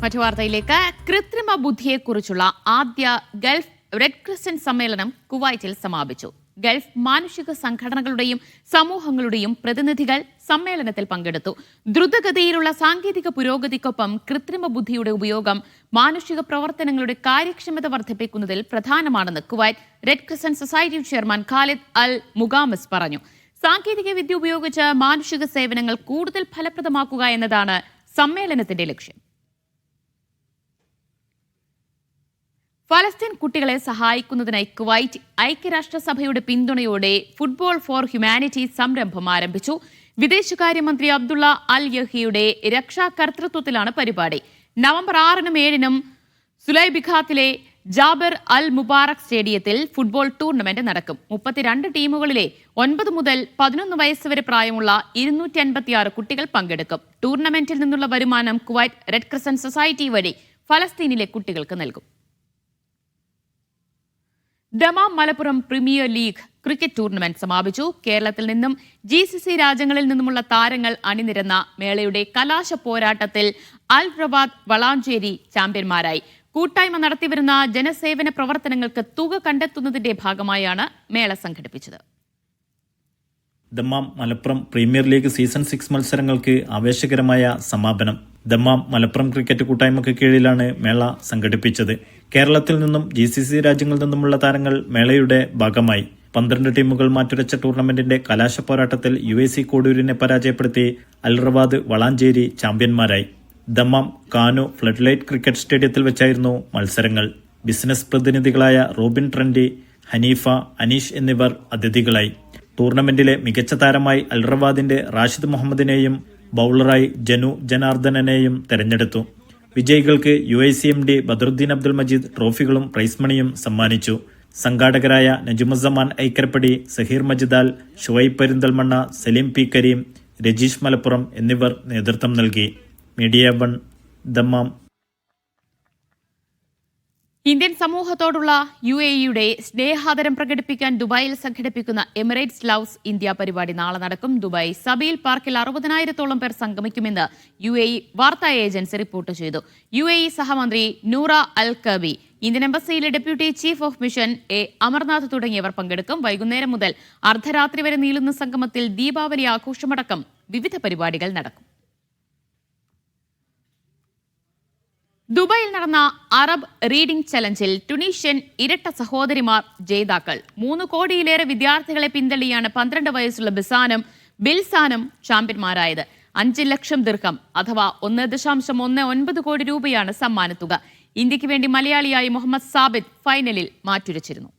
മറ്റു വാർത്തയിലേക്ക്. കൃത്രിമ ബുദ്ധിയെക്കുറിച്ചുള്ള ആദ്യ ഗൾഫ് റെഡ് ക്രിസന്റ് സമ്മേളനം കുവൈറ്റിൽ സമാപിച്ചു. ഗൾഫ് മാനുഷിക സംഘടനകളുടെയും സമൂഹങ്ങളുടെയും പ്രതിനിധികൾ സമ്മേളനത്തിൽ പങ്കെടുത്തു. ദ്രുതഗതിയിലുള്ള സാങ്കേതിക പുരോഗതിക്കൊപ്പം കൃത്രിമ ബുദ്ധിയുടെ ഉപയോഗം മാനുഷിക പ്രവർത്തനങ്ങളുടെ കാര്യക്ഷമത വർദ്ധിപ്പിക്കുന്നതിൽ പ്രധാനമാണെന്ന് Kuwait red crescent society chairman Khalid Al Mughamas പറഞ്ഞു. സാങ്കേതിക വിദ്യ ഉപയോഗിച്ച് മാനുഷിക സേവനങ്ങൾ കൂടുതൽ ഫലപ്രദമാക്കുക എന്നതാണ് സമ്മേളനത്തിന്റെ ലക്ഷ്യം. ഫലസ്തീൻ കുട്ടികളെ സഹായിക്കുന്നതിനായി കുവൈറ്റ് ഐക്യരാഷ്ട്രസഭയുടെ പിന്തുണയോടെ ഫുട്ബോൾ ഫോർ ഹ്യൂമാനിറ്റി സംരംഭം ആരംഭിച്ചു. വിദേശകാര്യമന്ത്രി അബ്ദുള്ള അൽ യഹിയുടെ രക്ഷാകർതൃത്വത്തിലാണ് പരിപാടി. നവംബർ 6-നും 7-നും സുലൈബിഖാത്തിലെ ജാബിർ അൽ മുബാറക് സ്റ്റേഡിയത്തിൽ ഫുട്ബോൾ ടൂർണമെന്റ് നടക്കും. 32 ടീമുകളിലെ 9 മുതൽ 11 വയസ്സ് വരെ പ്രായമുള്ള 256 കുട്ടികൾ പങ്കെടുക്കും. ടൂർണമെന്റിൽ നിന്നുള്ള വരുമാനം കുവൈറ്റ് റെഡ് ക്രിസന്റ് സൊസൈറ്റി വഴി ഫലസ്തീനിലെ കുട്ടികൾക്ക് നൽകും. Dammam Malappuram premier league cricket tournament സമാപിച്ചു. കേരളത്തിൽ നിന്നും GCC രാജ്യങ്ങളിൽ നിന്നുമുള്ള താരങ്ങൾ അണിനിരന്ന മേളയുടെ കലാശ പോരാട്ടത്തിൽ അൽ റവാദ് വളാഞ്ചേരി ചാമ്പ്യന്മാരായി. കൂട്ടായ്മ നടത്തിവരുന്ന ജനസേവന പ്രവർത്തനങ്ങൾക്ക് തുക കണ്ടെത്തുന്നതിന്റെ ഭാഗമായാണ് മേള സംഘടിപ്പിച്ചത്. Dammam Malappuram premier league season 6 മത്സരങ്ങൾക്ക് ആവേശകരമായ സമാപനം. ദമ്മാം മലപ്പുറം ക്രിക്കറ്റ് കൂട്ടായ്മയ്ക്ക് കീഴിലാണ് മേള സംഘടിപ്പിച്ചത്. കേരളത്തിൽ നിന്നും GCC രാജ്യങ്ങളിൽ നിന്നുമുള്ള താരങ്ങൾ മേളയുടെ ഭാഗമായി. 12 ടീമുകൾ മാറ്റുരച്ച ടൂർണമെന്റിന്റെ കലാശ പോരാട്ടത്തിൽ UAC കോഡൂരിനെ പരാജയപ്പെടുത്തി അൽ റവാദ് വളാഞ്ചേരി ചാമ്പ്യന്മാരായി. Dammam Kanoo flood light cricket സ്റ്റേഡിയത്തിൽ വെച്ചായിരുന്നു മത്സരങ്ങൾ. ബിസിനസ് പ്രതിനിധികളായ റോബിൻ ട്രെൻഡി, ഹനീഫ, അനീഷ് എന്നിവർ അതിഥികളായി. ടൂർണമെന്റിലെ മികച്ച താരമായി അൽ റവാദിന്റെ റാഷിദ് മുഹമ്മദിനെയും ബൌളറായി ജനു ജനാർദ്ദനെയും തെരഞ്ഞെടുത്തു. വിജയികൾക്ക് UICMD ബദറുദ്ദീൻ അബ്ദുൽ മജീദ് ട്രോഫികളും പ്രൈസ് മണിയും സമ്മാനിച്ചു. സംഘാടകരായ നജുമുസമാൻ ഐക്കരപ്പടി, സഹീർ മജിദാൽ, ഷുവൈബ് പെരിന്തൽമണ്ണ, സലീം പി കരീം, രജീഷ് മലപ്പുറം എന്നിവർ നേതൃത്വം നൽകി. Media one, Dammam. ഇന്ത്യൻ സമൂഹത്തോടുള്ള UAEയുടെ സ്നേഹാദരം പ്രകടിപ്പിക്കാൻ ദുബായിൽ സംഘടിപ്പിക്കുന്ന എമിറേറ്റ്സ് ലവ്സ് ഇന്ത്യ പരിപാടി നാളെ നടക്കും. ദുബായ് സബീൽ പാർക്കിൽ 60,000-ഓളം പേർ സംഗമിക്കുമെന്ന് UAE വാർത്താ ഏജൻസി റിപ്പോർട്ട് ചെയ്തു. UAE സഹമന്ത്രി നൂറ അൽ കബി, ഇന്ത്യൻ എംബസിയിലെ deputy chief of mission Amarnath തുടങ്ങിയവർ പങ്കെടുക്കും. വൈകുന്നേരം മുതൽ അർദ്ധരാത്രി വരെ നീളുന്ന സംഗമത്തിൽ ദീപാവലി ആഘോഷമടക്കം വിവിധ പരിപാടികൾ നടക്കും. ദുബായിൽ നടന്ന അറബ് റീഡിംഗ് ചലഞ്ചിൽ ടുണീഷ്യൻ ഇരട്ട സഹോദരിമാർ ജേതാക്കൾ. 3 കോടിയിലേറെ വിദ്യാർത്ഥികളെ പിന്തള്ളിയാണ് 12 വയസ്സുള്ള ബിൽസാനും ചാമ്പ്യന്മാരായത്. 5 ലക്ഷം ദിർഹം അഥവാ 1.19 കോടി രൂപയാണ് സമ്മാനത്തുക. ഇന്ത്യക്ക് വേണ്ടി മലയാളിയായി മുഹമ്മദ് സാബിത് ഫൈനലിൽ മാറ്റുരച്ചിരുന്നു.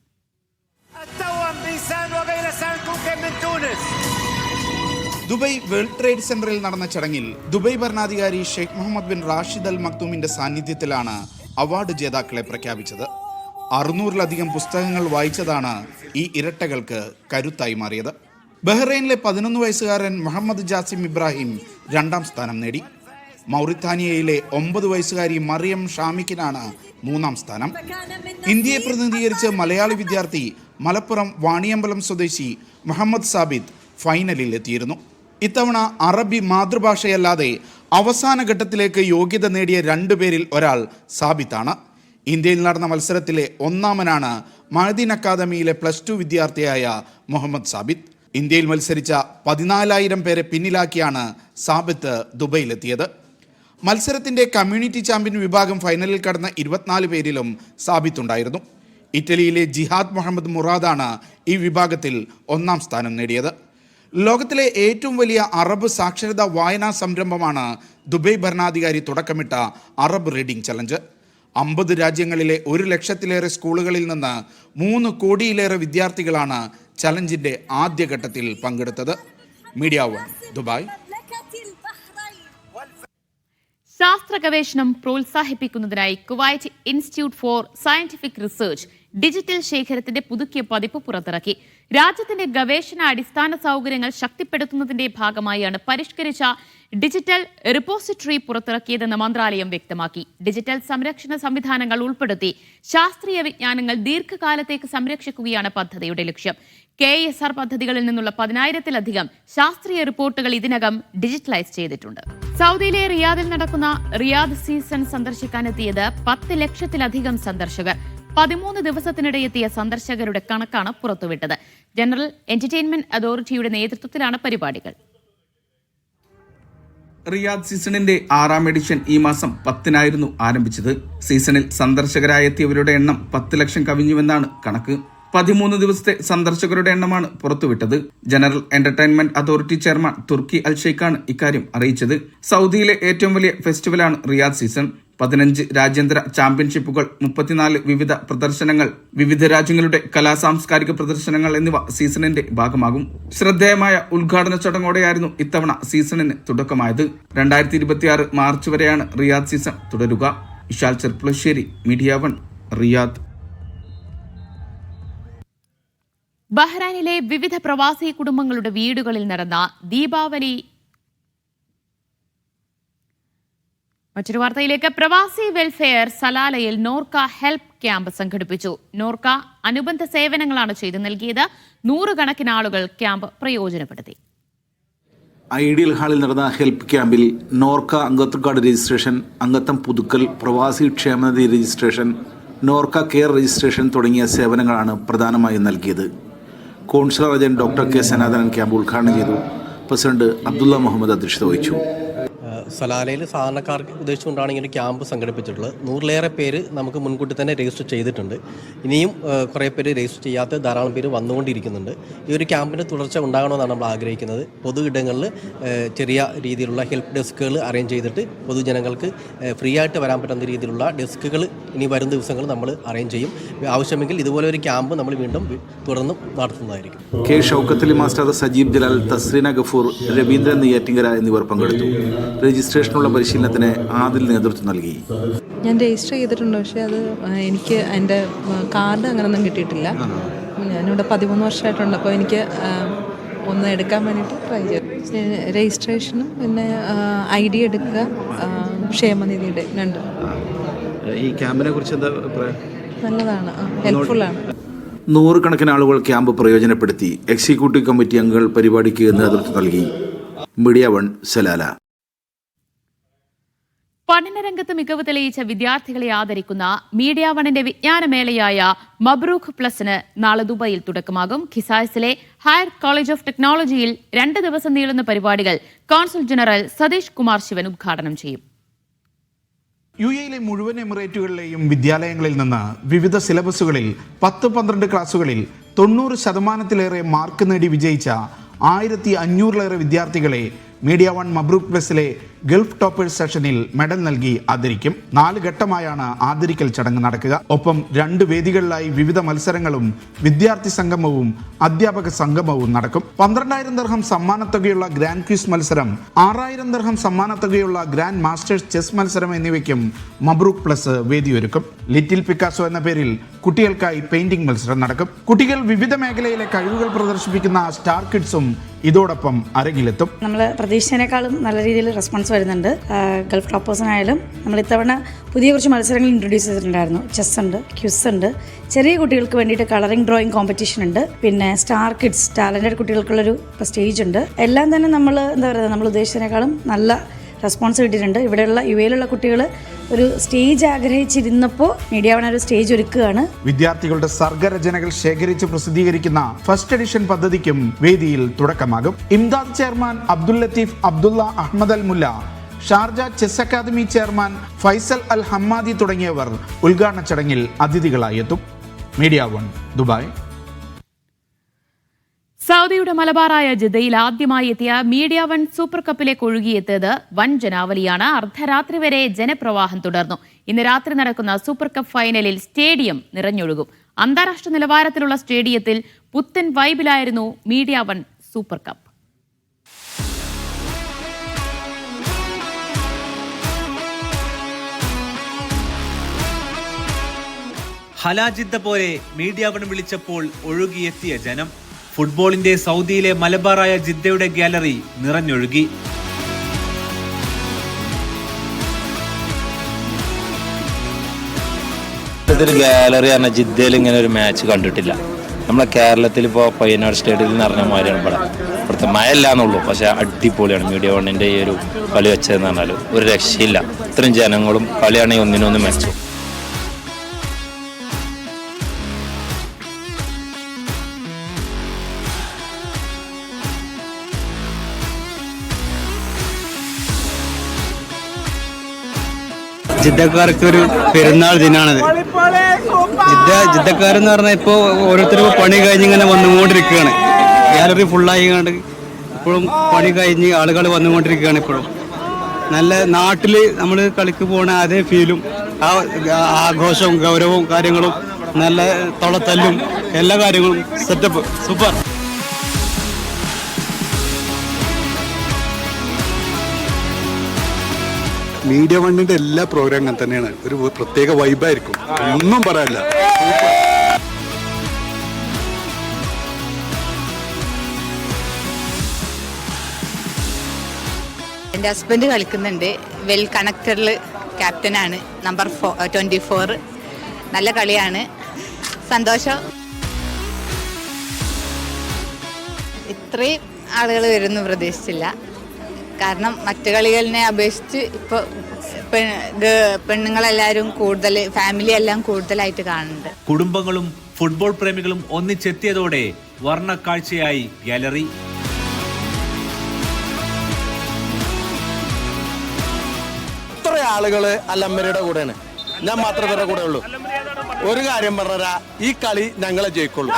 ദുബായ് വേൾഡ് ട്രേഡ് സെന്ററിൽ നടന്ന ചടങ്ങിൽ ദുബായ് ഭരണാധികാരി ഷെയ്ഖ് മുഹമ്മദ് ബിൻ റാഷിദ് അൽ മക്തൂമിന്റെ സാന്നിധ്യത്തിലാണ് അവാർഡ് ജേതാക്കളെ പ്രഖ്യാപിച്ചത്. 600-ലധികം പുസ്തകങ്ങൾ വായിച്ചതാണ് ഈ ഇരട്ടകൾക്ക് കരുത്തായി മാറിയത്. ബഹ്റൈനിലെ 11 വയസ്സുകാരൻ മുഹമ്മദ് ജാസിം ഇബ്രാഹിം 2ാം സ്ഥാനം നേടി. മൗറിത്താനിയയിലെ 9 വയസ്സുകാരി മറിയം ഷാമിക്കിനാണ് 3ാം സ്ഥാനം. ഇന്ത്യയെ പ്രതിനിധീകരിച്ച് മലയാളി വിദ്യാർത്ഥി മലപ്പുറം വാണിയമ്പലം സ്വദേശി മുഹമ്മദ് സാബിത് ഫൈനലിൽ എത്തിയിരുന്നു. ഇത്തവണ അറബി മാതൃഭാഷയല്ലാതെ അവസാന ഘട്ടത്തിലേക്ക് യോഗ്യത നേടിയ 2 പേരിൽ ഒരാൾ സാബിത്താണ്. ഇന്ത്യയിൽ നടന്ന മത്സരത്തിലെ 1ാമനാണ് മഅദീൻ അക്കാദമിയിലെ +2 വിദ്യാർത്ഥിയായ മുഹമ്മദ് സാബിത്ത്. ഇന്ത്യയിൽ മത്സരിച്ച 14,000 പേരെ പിന്നിലാക്കിയാണ് സാബിത്ത് ദുബൈയിലെത്തിയത്. മത്സരത്തിന്റെ കമ്മ്യൂണിറ്റി ചാമ്പ്യൻ വിഭാഗം ഫൈനലിൽ കടന്ന 24 പേരിലും സാബിത്ത് ഉണ്ടായിരുന്നു. ഇറ്റലിയിലെ ജിഹാദ് മുഹമ്മദ് മുറാദാണ് ഈ വിഭാഗത്തിൽ 1ാം സ്ഥാനം നേടിയത്. ലോകത്തിലെ ഏറ്റവും വലിയ അറബ് സാക്ഷരതാ വായനാ സംരംഭമാണ് ദുബായ് ഭരണാധികാരി തുടക്കമിട്ട അറബ് റീഡിംഗ് ചലഞ്ച്. 50 രാജ്യങ്ങളിലെ 1 ലക്ഷത്തിലേറെ സ്കൂളുകളിൽ നിന്ന് 3 കോടിയിലേറെ വിദ്യാർത്ഥികളാണ് ചലഞ്ചിന്റെ ആദ്യഘട്ടത്തിൽ പങ്കെടുത്തത്. Media 1 Dubai. ശാസ്ത്ര ഗവേഷണം പ്രോത്സാഹിപ്പിക്കുന്നതിനായി Kuwait institute for scientific research digital ശേഖരത്തിന്റെ പുതുക്കിയ പതിപ്പ് പുറത്തിറക്കി. രാജ്യത്തിന്റെ ഗവേഷണ അടിസ്ഥാന സൗകര്യങ്ങൾ ശക്തിപ്പെടുത്തുന്നതിന്റെ ഭാഗമായാണ് പരിഷ്കരിച്ച ഡിജിറ്റൽ റിപ്പോസിറ്ററി പുറത്തിറക്കിയതെന്ന് മന്ത്രാലയം വ്യക്തമാക്കി. ഡിജിറ്റൽ സംരക്ഷണ സംവിധാനങ്ങൾ ഉൾപ്പെടുത്തി ശാസ്ത്രീയ വിജ്ഞാനങ്ങൾ ദീർഘകാലത്തേക്ക് സംരക്ഷിക്കുകയാണ് പദ്ധതിയുടെ ലക്ഷ്യം. KSR പദ്ധതികളിൽ നിന്നുള്ള 10,000-ലധികം ശാസ്ത്രീയ റിപ്പോർട്ടുകൾ ഇതിനകം ഡിജിറ്റലൈസ് ചെയ്തിട്ടുണ്ട്. സൗദിയിലെ റിയാദിൽ നടക്കുന്ന റിയാദ് സീസൺ സന്ദർശിക്കാനെത്തിയത് 10 ലക്ഷത്തിലധികം സന്ദർശകർ. 13 ദിവസത്തിനിടെ എത്തിയ സന്ദർശകരുടെ കണക്കാണ് പുറത്തുവിട്ടത്. ജനറൽ എന്റർടൈൻമെന്റ് അതോറിറ്റിയുടെ നേതൃത്വത്തിലാണ് പരിപാടികൾ. റിയാദ് സീസണിന്റെ 6ാം എഡിഷൻ ഈ മാസം 10-നായിരുന്നു ആരംഭിച്ചത്. സീസണിൽ സന്ദർശകരായെത്തിയവരുടെ എണ്ണം 10 ലക്ഷം കവിഞ്ഞുവെന്നാണ് കണക്ക്. 13 ദിവസത്തെ സന്ദർശകരുടെ എണ്ണമാണ് പുറത്തുവിട്ടത്. General entertainment authority chairman Turki Al ഷെയ്ഖാണ് ഇക്കാര്യം അറിയിച്ചത്. സൗദിയിലെ ഏറ്റവും വലിയ ഫെസ്റ്റിവലാണ് റിയാദ് സീസൺ. 15 രാജ്യാന്തര ചാമ്പ്യൻഷിപ്പുകൾ, 34 വിവിധ പ്രദർശനങ്ങൾ, വിവിധ രാജ്യങ്ങളുടെ കലാസാംസ്കാരിക പ്രദർശനങ്ങൾ എന്നിവ സീസണിന്റെ ഭാഗമാകും. ശ്രദ്ധേയമായ ഉദ്ഘാടന ചടങ്ങോടെയായിരുന്നു ഇത്തവണ സീസണിന് തുടക്കമായത്. 2026 മാർച്ച് വരെയാണ് റിയാദ് സീസൺ തുടരുക. Vishal Cherpulassery, media 1, Riyadh. ബഹ്റൈനിലെ വിവിധ പ്രവാസി കുടുംബങ്ങളുടെ വീടുകളിൽ നടന്ന ദീപാവലി. മറ്റൊരു വാർത്തയിലേക്ക്. പ്രവാസി വെൽഫെയർ സലാലയിൽ നോർക്ക ഹെൽപ്പ് ക്യാമ്പ് സംഘടിപ്പിച്ചു. നോർക്ക അനുബന്ധ സേവനങ്ങളാണ് ചെയ്തു നൽകിയത്. 100 കണക്കിന് ആളുകൾ ക്യാമ്പ് പ്രയോജനപ്പെടുത്തി. ഐഡിയൽ ഹാളിൽ നടന്ന ഹെൽപ്പ് ക്യാമ്പിൽ നോർക്ക അംഗത്വ കാർഡ് രജിസ്ട്രേഷൻ, അംഗത്വം പുതുക്കൽ, പ്രവാസി ക്ഷേമനിധി രജിസ്ട്രേഷൻ, നോർക്ക കെയർ രജിസ്ട്രേഷൻ തുടങ്ങിയ സേവനങ്ങളാണ് പ്രധാനമായും നൽകിയത്. Consular agent doctor K Sanathanan camp ഉദ്ഘാടനം ചെയ്തു. പ്രസിഡന്റ് അബ്ദുള്ള മുഹമ്മദ് അധ്യക്ഷത വഹിച്ചു. സലാലയിൽ സാധാരണക്കാർക്ക് ഉദ്ദേശിച്ചുകൊണ്ടാണ് ഇങ്ങനെ ക്യാമ്പ് സംഘടിപ്പിച്ചിട്ടുള്ളത്. 100-ലേറെ പേര് നമുക്ക് മുൻകൂട്ടി തന്നെ രജിസ്റ്റർ ചെയ്തിട്ടുണ്ട്. ഇനിയും കുറേ പേര് രജിസ്റ്റർ ചെയ്യാത്ത ധാരാളം പേര് വന്നുകൊണ്ടിരിക്കുന്നുണ്ട്. ഈ ഒരു ക്യാമ്പിന് തുടർച്ച ഉണ്ടാകണമെന്നാണ് നമ്മൾ ആഗ്രഹിക്കുന്നത്. പൊതു ഇടങ്ങളിൽ ചെറിയ രീതിയിലുള്ള ഹെൽപ്പ് ഡെസ്കുകൾ അറേഞ്ച് ചെയ്തിട്ട് പൊതുജനങ്ങൾക്ക് ഫ്രീ ആയിട്ട് വരാൻ പറ്റുന്ന രീതിയിലുള്ള ഡെസ്കുകൾ ഇനി വരും ദിവസങ്ങൾ നമ്മൾ അറേഞ്ച് ചെയ്യും. ആവശ്യമെങ്കിൽ ഇതുപോലെ ഒരു ക്യാമ്പ് നമ്മൾ വീണ്ടും തുടർന്നും നടത്തുന്നതായിരിക്കും. കെ ഷൗക്കത്ത് അലി മാസ്റ്റർ, സജീബ് ജലാൽ, തസ്രീന ഗഫൂർ, രവീന്ദ്രൻ നെയ്യാറ്റിങ്കര എന്നിവർ പങ്കെടുത്തു. രജിസ്ട്രേഷനുള്ള പരിശീലനത്തിന് ആദിൽ നേതൃത്വം നൽകി. ഞാൻ രജിസ്റ്റർ ചെയ്തിട്ടുണ്ട്, പക്ഷേ അത് എനിക്ക് എൻ്റെ കാർഡ് അങ്ങനെയൊന്നും കിട്ടിയിട്ടില്ല. ഞാനിവിടെ 13 വർഷമായിട്ടുണ്ട്. അപ്പോൾ എനിക്ക് ഒന്ന് എടുക്കാൻ വേണ്ടിയിട്ട് ട്രൈ ചെയ്തു. രജിസ്ട്രേഷനും പിന്നെ ID എടുക്കുക, ക്ഷേമനിധിയുടെ 2. ഈ ക്യാമ്പിനെ കുറിച്ച് എന്താ അഭിപ്രായം? നല്ലതാണ്, ഹെൽപ്ഫുള്ളാണ്. 100 കണക്കിന് ആളുകൾ ക്യാമ്പ് പ്രയോജനപ്പെടുത്തി. എക്സിക്യൂട്ടീവ് കമ്മിറ്റി അംഗങ്ങൾ പരിപാടിക്ക് നേതൃത്വം നൽകി. Media 1 Salalah. പഠനരംഗത്ത് മികവ് തെളിയിച്ച വിദ്യാർത്ഥികളെ ആദരിക്കുന്ന മീഡിയ 1ന്റെ വിജ്ഞാനമേളയായ മബ്രൂഖ് പ്ലസിന് നാളെ ദുബായിൽ തുടക്കമാകും. ഖിസാസിലെ ഹയർ കോളേജ് ഓഫ് ടെക്നോളജിയിൽ 2 ദിവസം നീളുന്ന പരിപാടികൾ കോൺസുൽ ജനറൽ സതീഷ് കുമാർ ശിവൻ ഉദ്ഘാടനം ചെയ്യും. UAE മുഴുവൻ എമിറേറ്റുകളിലെയും വിദ്യാലയങ്ങളിൽ നിന്ന് വിവിധ സിലബസുകളിൽ 10-12 ക്ലാസുകളിൽ 90% മാർക്ക് നേടി വിജയിച്ച 1500-ലേറെ വിദ്യാർത്ഥികളെ മീഡിയ 1 മബ്രൂഖ് പ്ലസിലെ ഗൾഫ് ടോപ്പേഴ്സ് സെഷനിൽ മെഡൽ നൽകി ആദരിക്കും. 4 ഘട്ടമായാണ് ആദരിക്കൽ ചടങ്ങ് നടക്കുക. ഒപ്പം 2 വേദികളിലായി വിവിധ മത്സരങ്ങളും വിദ്യാർത്ഥി സംഗമവും അധ്യാപക സംഗമവും നടക്കും. 12,000 ദിർഹം സമ്മാനത്തുകയുള്ള ഗ്രാൻഡ് ക്വിസ് മത്സരം, 6,000 ദിർഹം സമ്മാനത്തുകയുള്ള ഗ്രാൻഡ് മാസ്റ്റേഴ്സ് ചെസ് മത്സരം എന്നിവയ്ക്കും മബ്രൂഖ് പ്ലസ് വേദിയൊരുക്കും. ലിറ്റിൽ പിക്കാസോ എന്ന പേരിൽ കുട്ടികൾക്കായി പെയിന്റിംഗ് മത്സരം നടക്കും. കുട്ടികൾ വിവിധ മേഖലയിലെ കഴിവുകൾ പ്രദർശിപ്പിക്കുന്ന സ്റ്റാർ കിഡ്സും ഇതോടൊപ്പം അരങ്ങിലെത്തും. നമ്മൾ പ്രതീക്ഷിച്ചതിനേക്കാളും നല്ല രീതിയിൽ റെസ്പോൺസ് വരുന്നുണ്ട്. ഗൾഫ് ടോപ്പേഴ്സിനായാലും നമ്മൾ ഇത്തവണ പുതിയ കുറച്ച് മത്സരങ്ങൾ ഇൻട്രൊഡ്യൂസ് ചെയ്തിട്ടുണ്ടായിരുന്നു. ചെസ് ഉണ്ട്, ക്വിസ് ഉണ്ട്, ചെറിയ കുട്ടികൾക്ക് വേണ്ടിയിട്ട് കളറിംഗ് ഡ്രോയിങ് കോമ്പറ്റീഷൻ ഉണ്ട്, പിന്നെ സ്റ്റാർ കിഡ്സ് ടാലൻറ്റഡ് കുട്ടികൾക്കുള്ളൊരു സ്റ്റേജ് ഉണ്ട്. എല്ലാം തന്നെ നമ്മൾ എന്താ പറയുക, നമ്മൾ ഉദ്ദേശിച്ചതിനേക്കാളും നല്ല റെസ്പോൺസ് കിട്ടിയിട്ടുണ്ട്. ഇവിടെയുള്ള UAE-ലുള്ള കുട്ടികൾ ഒരു സ്റ്റേജ് ആഗ്രഹിച്ചിരുന്നപ്പോൾ മീഡിയ 1 ഒരു സ്റ്റേജ് ഒരുക്കുകയാണ്. വിദ്യാർത്ഥികളുടെ സർഗരചനകൾ ശേഖരിച്ച് പ്രസിദ്ധീകരിക്കുന്ന ഫസ്റ്റ് എഡിഷൻ പദ്ധതിക്കും വേദിയിൽ തുടക്കമാകും. Imdad chairman Abdul Latif Abdulla Ahmed Al Mulla, Sharjah chess academy chairman Faisal Al Hammadi തുടങ്ങിയവർ ഉദ്ഘാടന ചടങ്ങിൽ അതിഥികളായി എത്തും. Media 1 Dubai. സൗദിയുടെ മലബാറായ ജിദ്ദയിൽ ആദ്യമായി എത്തിയ മീഡിയ 1 സൂപ്പർ കപ്പിലേക്ക് ഒഴുകിയെത്തിയത് വൻ ജനാവലിയാണ്. അർദ്ധരാത്രി വരെ ജനപ്രവാഹം തുടർന്നു. ഇന്ന് രാത്രി നടക്കുന്ന സൂപ്പർ കപ്പ് ഫൈനലിൽ സ്റ്റേഡിയം നിറഞ്ഞൊഴുകും. അന്താരാഷ്ട്ര നിലവാരത്തിലുള്ള സ്റ്റേഡിയത്തിൽ പുത്തൻ വൈബിലായിരുന്നു മീഡിയ വൺ സൂപ്പർ കപ്പ്. ഹലാജിദ്ദ പോലെ മീഡിയ വൺ വിളിച്ചപ്പോൾ ഒഴുകിയെത്തിയ ജനം. ഫുട്ബോളിന്റെ സൗദിയിലെ മലബാറായ ജിദ്ദയുടെ ഗാലറി നിറഞ്ഞൊഴുകി. ഇതൊരു ഗാലറി പറഞ്ഞ ജിദ്ദയിൽ ഇങ്ങനെ ഒരു മാച്ച് കണ്ടിട്ടില്ല. നമ്മളെ കേരളത്തിൽ ഇപ്പോൾ പയ്യനാട് സ്റ്റേഡിയത്തിൽ നിറഞ്ഞ മാതിരിയാണ് ഇവിടുത്തെ മഴ ഇല്ലാന്നുള്ളൂ. പക്ഷെ അടിപൊളിയാണ് മീഡിയ വണ്ണിന്റെ ഈ ഒരു കളി വെച്ചതെന്ന് പറഞ്ഞാൽ ഒരു രക്ഷയില്ല. ഇത്രയും ജനങ്ങളും കളിയാണെങ്കിൽ ഒന്നിനൊന്ന് മെച്ചം. ജിദ്ദക്കാർക്ക് ഒരു പെരുന്നാൾ ദിനാണത്. ജിദ്ദക്കാരെന്ന് പറഞ്ഞാൽ ഇപ്പോൾ ഓരോരുത്തരും പണി കഴിഞ്ഞ് ഇങ്ങനെ വന്നുകൊണ്ടിരിക്കുകയാണ്. ഗാലറി ഫുള്ളായി കണ്ട് ഇപ്പോഴും പണി കഴിഞ്ഞ് ആളുകൾ വന്നുകൊണ്ടിരിക്കുകയാണ്. ഇപ്പോഴും നല്ല നാട്ടിൽ നമ്മൾ കളിക്ക് പോണ അതേ ഫീലും ആ ആഘോഷവും ഗൗരവവും കാര്യങ്ങളും നല്ല തൊളത്തല്ലും എല്ലാ കാര്യങ്ങളും സെറ്റപ്പ് സൂപ്പർ. മീഡിയ വണ്ണിന്റെ എല്ലാ പ്രോഗ്രാം അങ്ങനെ തന്നെയാണ്. ഒരു പ്രത്യേക വൈബായിരിക്കും, ഒന്നും പറയാനില്ല. എൻ്റെ ഹസ്ബൻഡ് കളിക്കുന്നുണ്ട്, വെൽ കണക്റ്ററിൽ ക്യാപ്റ്റനാണ്, നമ്പർ 24. നല്ല കളിയാണ്, സന്തോഷം. ഇത്രയും ആളുകൾ വരുമെന്ന് പ്രതീക്ഷിച്ചില്ല. കാരണം മറ്റു കളികളിനെ അപേക്ഷിച്ച് ഇപ്പോൾ പെണ്ണുങ്ങളെല്ലാവരും കൂടുതൽ, ഫാമിലി എല്ലാം കൂടുതലായിട്ട് കാണുന്നുണ്ട്. കുടുംബങ്ങളും ഫുട്ബോൾ പ്രേമികളും ഒന്നിച്ചെത്തിയതോടെ വർണ്ണക്കാഴ്ചയായി ഗാലറി. ഇത്ര ആളുകള് അല്ലമ്മരുടെ കൂടെയാണ്, ഞാൻ മാത്രമേ പേരുടെ കൂടെ ഉള്ളൂ. ഒരു കാര്യം പറഞ്ഞാ, ഈ കളി ഞങ്ങളെ ജയിക്കുള്ളൂ.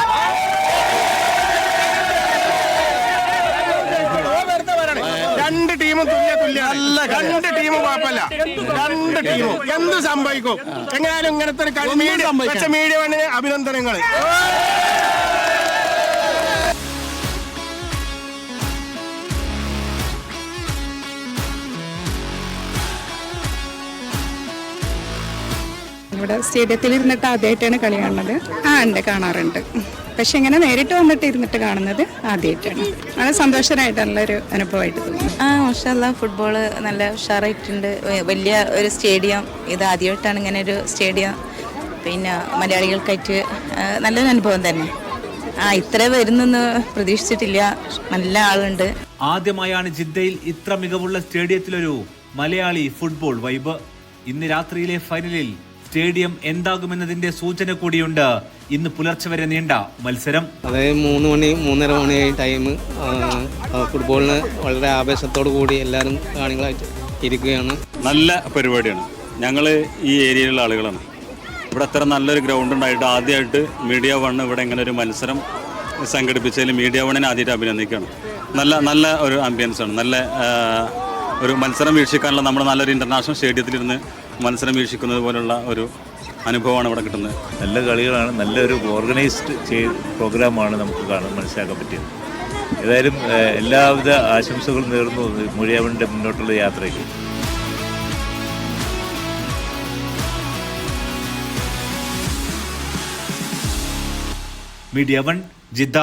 രണ്ട് ടീമും തുല്യ രണ്ട് ടീമും കുഴപ്പമില്ല. രണ്ട് ടീമും എന്ത് സംഭവിക്കും എങ്ങനെയാലും ഇങ്ങനത്തെ ഒരു കളി മീഡിയ വണ്ണിന് അഭിനന്ദനങ്ങൾ. ഇവിടെ സ്റ്റേഡിയത്തിൽ ഇരുന്നിട്ട് ആദ്യമായിട്ടാണ് കളി കാണുന്നത്. ഉണ്ട്, കാണാറുണ്ട്. പക്ഷെ ഇങ്ങനെ നേരിട്ട് വന്നിട്ട് ഇരുന്നിട്ട് കാണുന്നത് ആദ്യമായിട്ടാണ്. വളരെ സന്തോഷമായിട്ടുള്ളൊരു അനുഭവമായിട്ട് തോന്നുന്നു. മാഷാഅല്ലാഹ്, ഫുട്ബോള് നല്ല ഉഷാറായിട്ടുണ്ട്. വലിയ ഒരു സ്റ്റേഡിയം, ഇത് ആദ്യമായിട്ടാണ് ഇങ്ങനെ ഒരു സ്റ്റേഡിയം. പിന്നെ മലയാളികൾക്കായിട്ട് നല്ലൊരു അനുഭവം തന്നെ. ഇത്ര വരുന്നെന്ന് പ്രതീക്ഷിച്ചിട്ടില്ല, നല്ല ആളുണ്ട്. ആദ്യമായാണ് ജിദ്ദയിൽ ഇത്ര മികവുള്ള സ്റ്റേഡിയത്തിലൊരു മലയാളി ഫുട്ബോൾ വൈബ്. ഇന്ന് രാത്രിയിലെ ഫൈനലിൽ സ്റ്റേഡിയം എന്താകുമെന്നതിന്റെ സൂചന കൂടിയുണ്ട് ഇന്ന് പുലർച്ചെ വരെ നീണ്ട മത്സരം. അതായത് 3 മണി 3:30 മണിയായി ടൈം. ഫുട്ബോളിന് വളരെ ആവേശത്തോടു കൂടി എല്ലാവരും കാണികളായിട്ട് ഇരിക്കുകയാണ്. നല്ല പരിപാടിയാണ്. ഞങ്ങൾ ഈ ഏരിയയിലുള്ള ആളുകളാണ്. ഇവിടെ അത്ര നല്ലൊരു ഗ്രൗണ്ട് ഉണ്ടായിട്ട് ആദ്യമായിട്ട് മീഡിയ വൺ ഇവിടെ ഇങ്ങനെ ഒരു മത്സരം സംഘടിപ്പിച്ചതിൽ മീഡിയ വണ്ണിനെ ആദ്യമായിട്ട് അഭിനന്ദിക്കുകയാണ്. നല്ല ഒരു ആംബിയൻസ് ആണ്. നല്ല ഒരു മത്സരം വീക്ഷിക്കാനുള്ള നമ്മൾ നല്ലൊരു ഇന്റർനാഷണൽ സ്റ്റേഡിയത്തിലിരുന്ന് മത്സരം വീക്ഷിക്കുന്നത് പോലുള്ള ഒരു അനുഭവമാണ് ഇവിടെ കിട്ടുന്നത്. നല്ല കളികളാണ്, നല്ലൊരു ഓർഗനൈസ്ഡ് പ്രോഗ്രാമാണ് നമുക്ക് മനസ്സിലാക്കാൻ പറ്റിയത്. ഏതായാലും എല്ലാവിധ ആശംസകളും നേർന്നു മീഡിയ വണ്ണിന്റെ മുന്നോട്ടുള്ള യാത്രയ്ക്ക്. Media one Jeddah.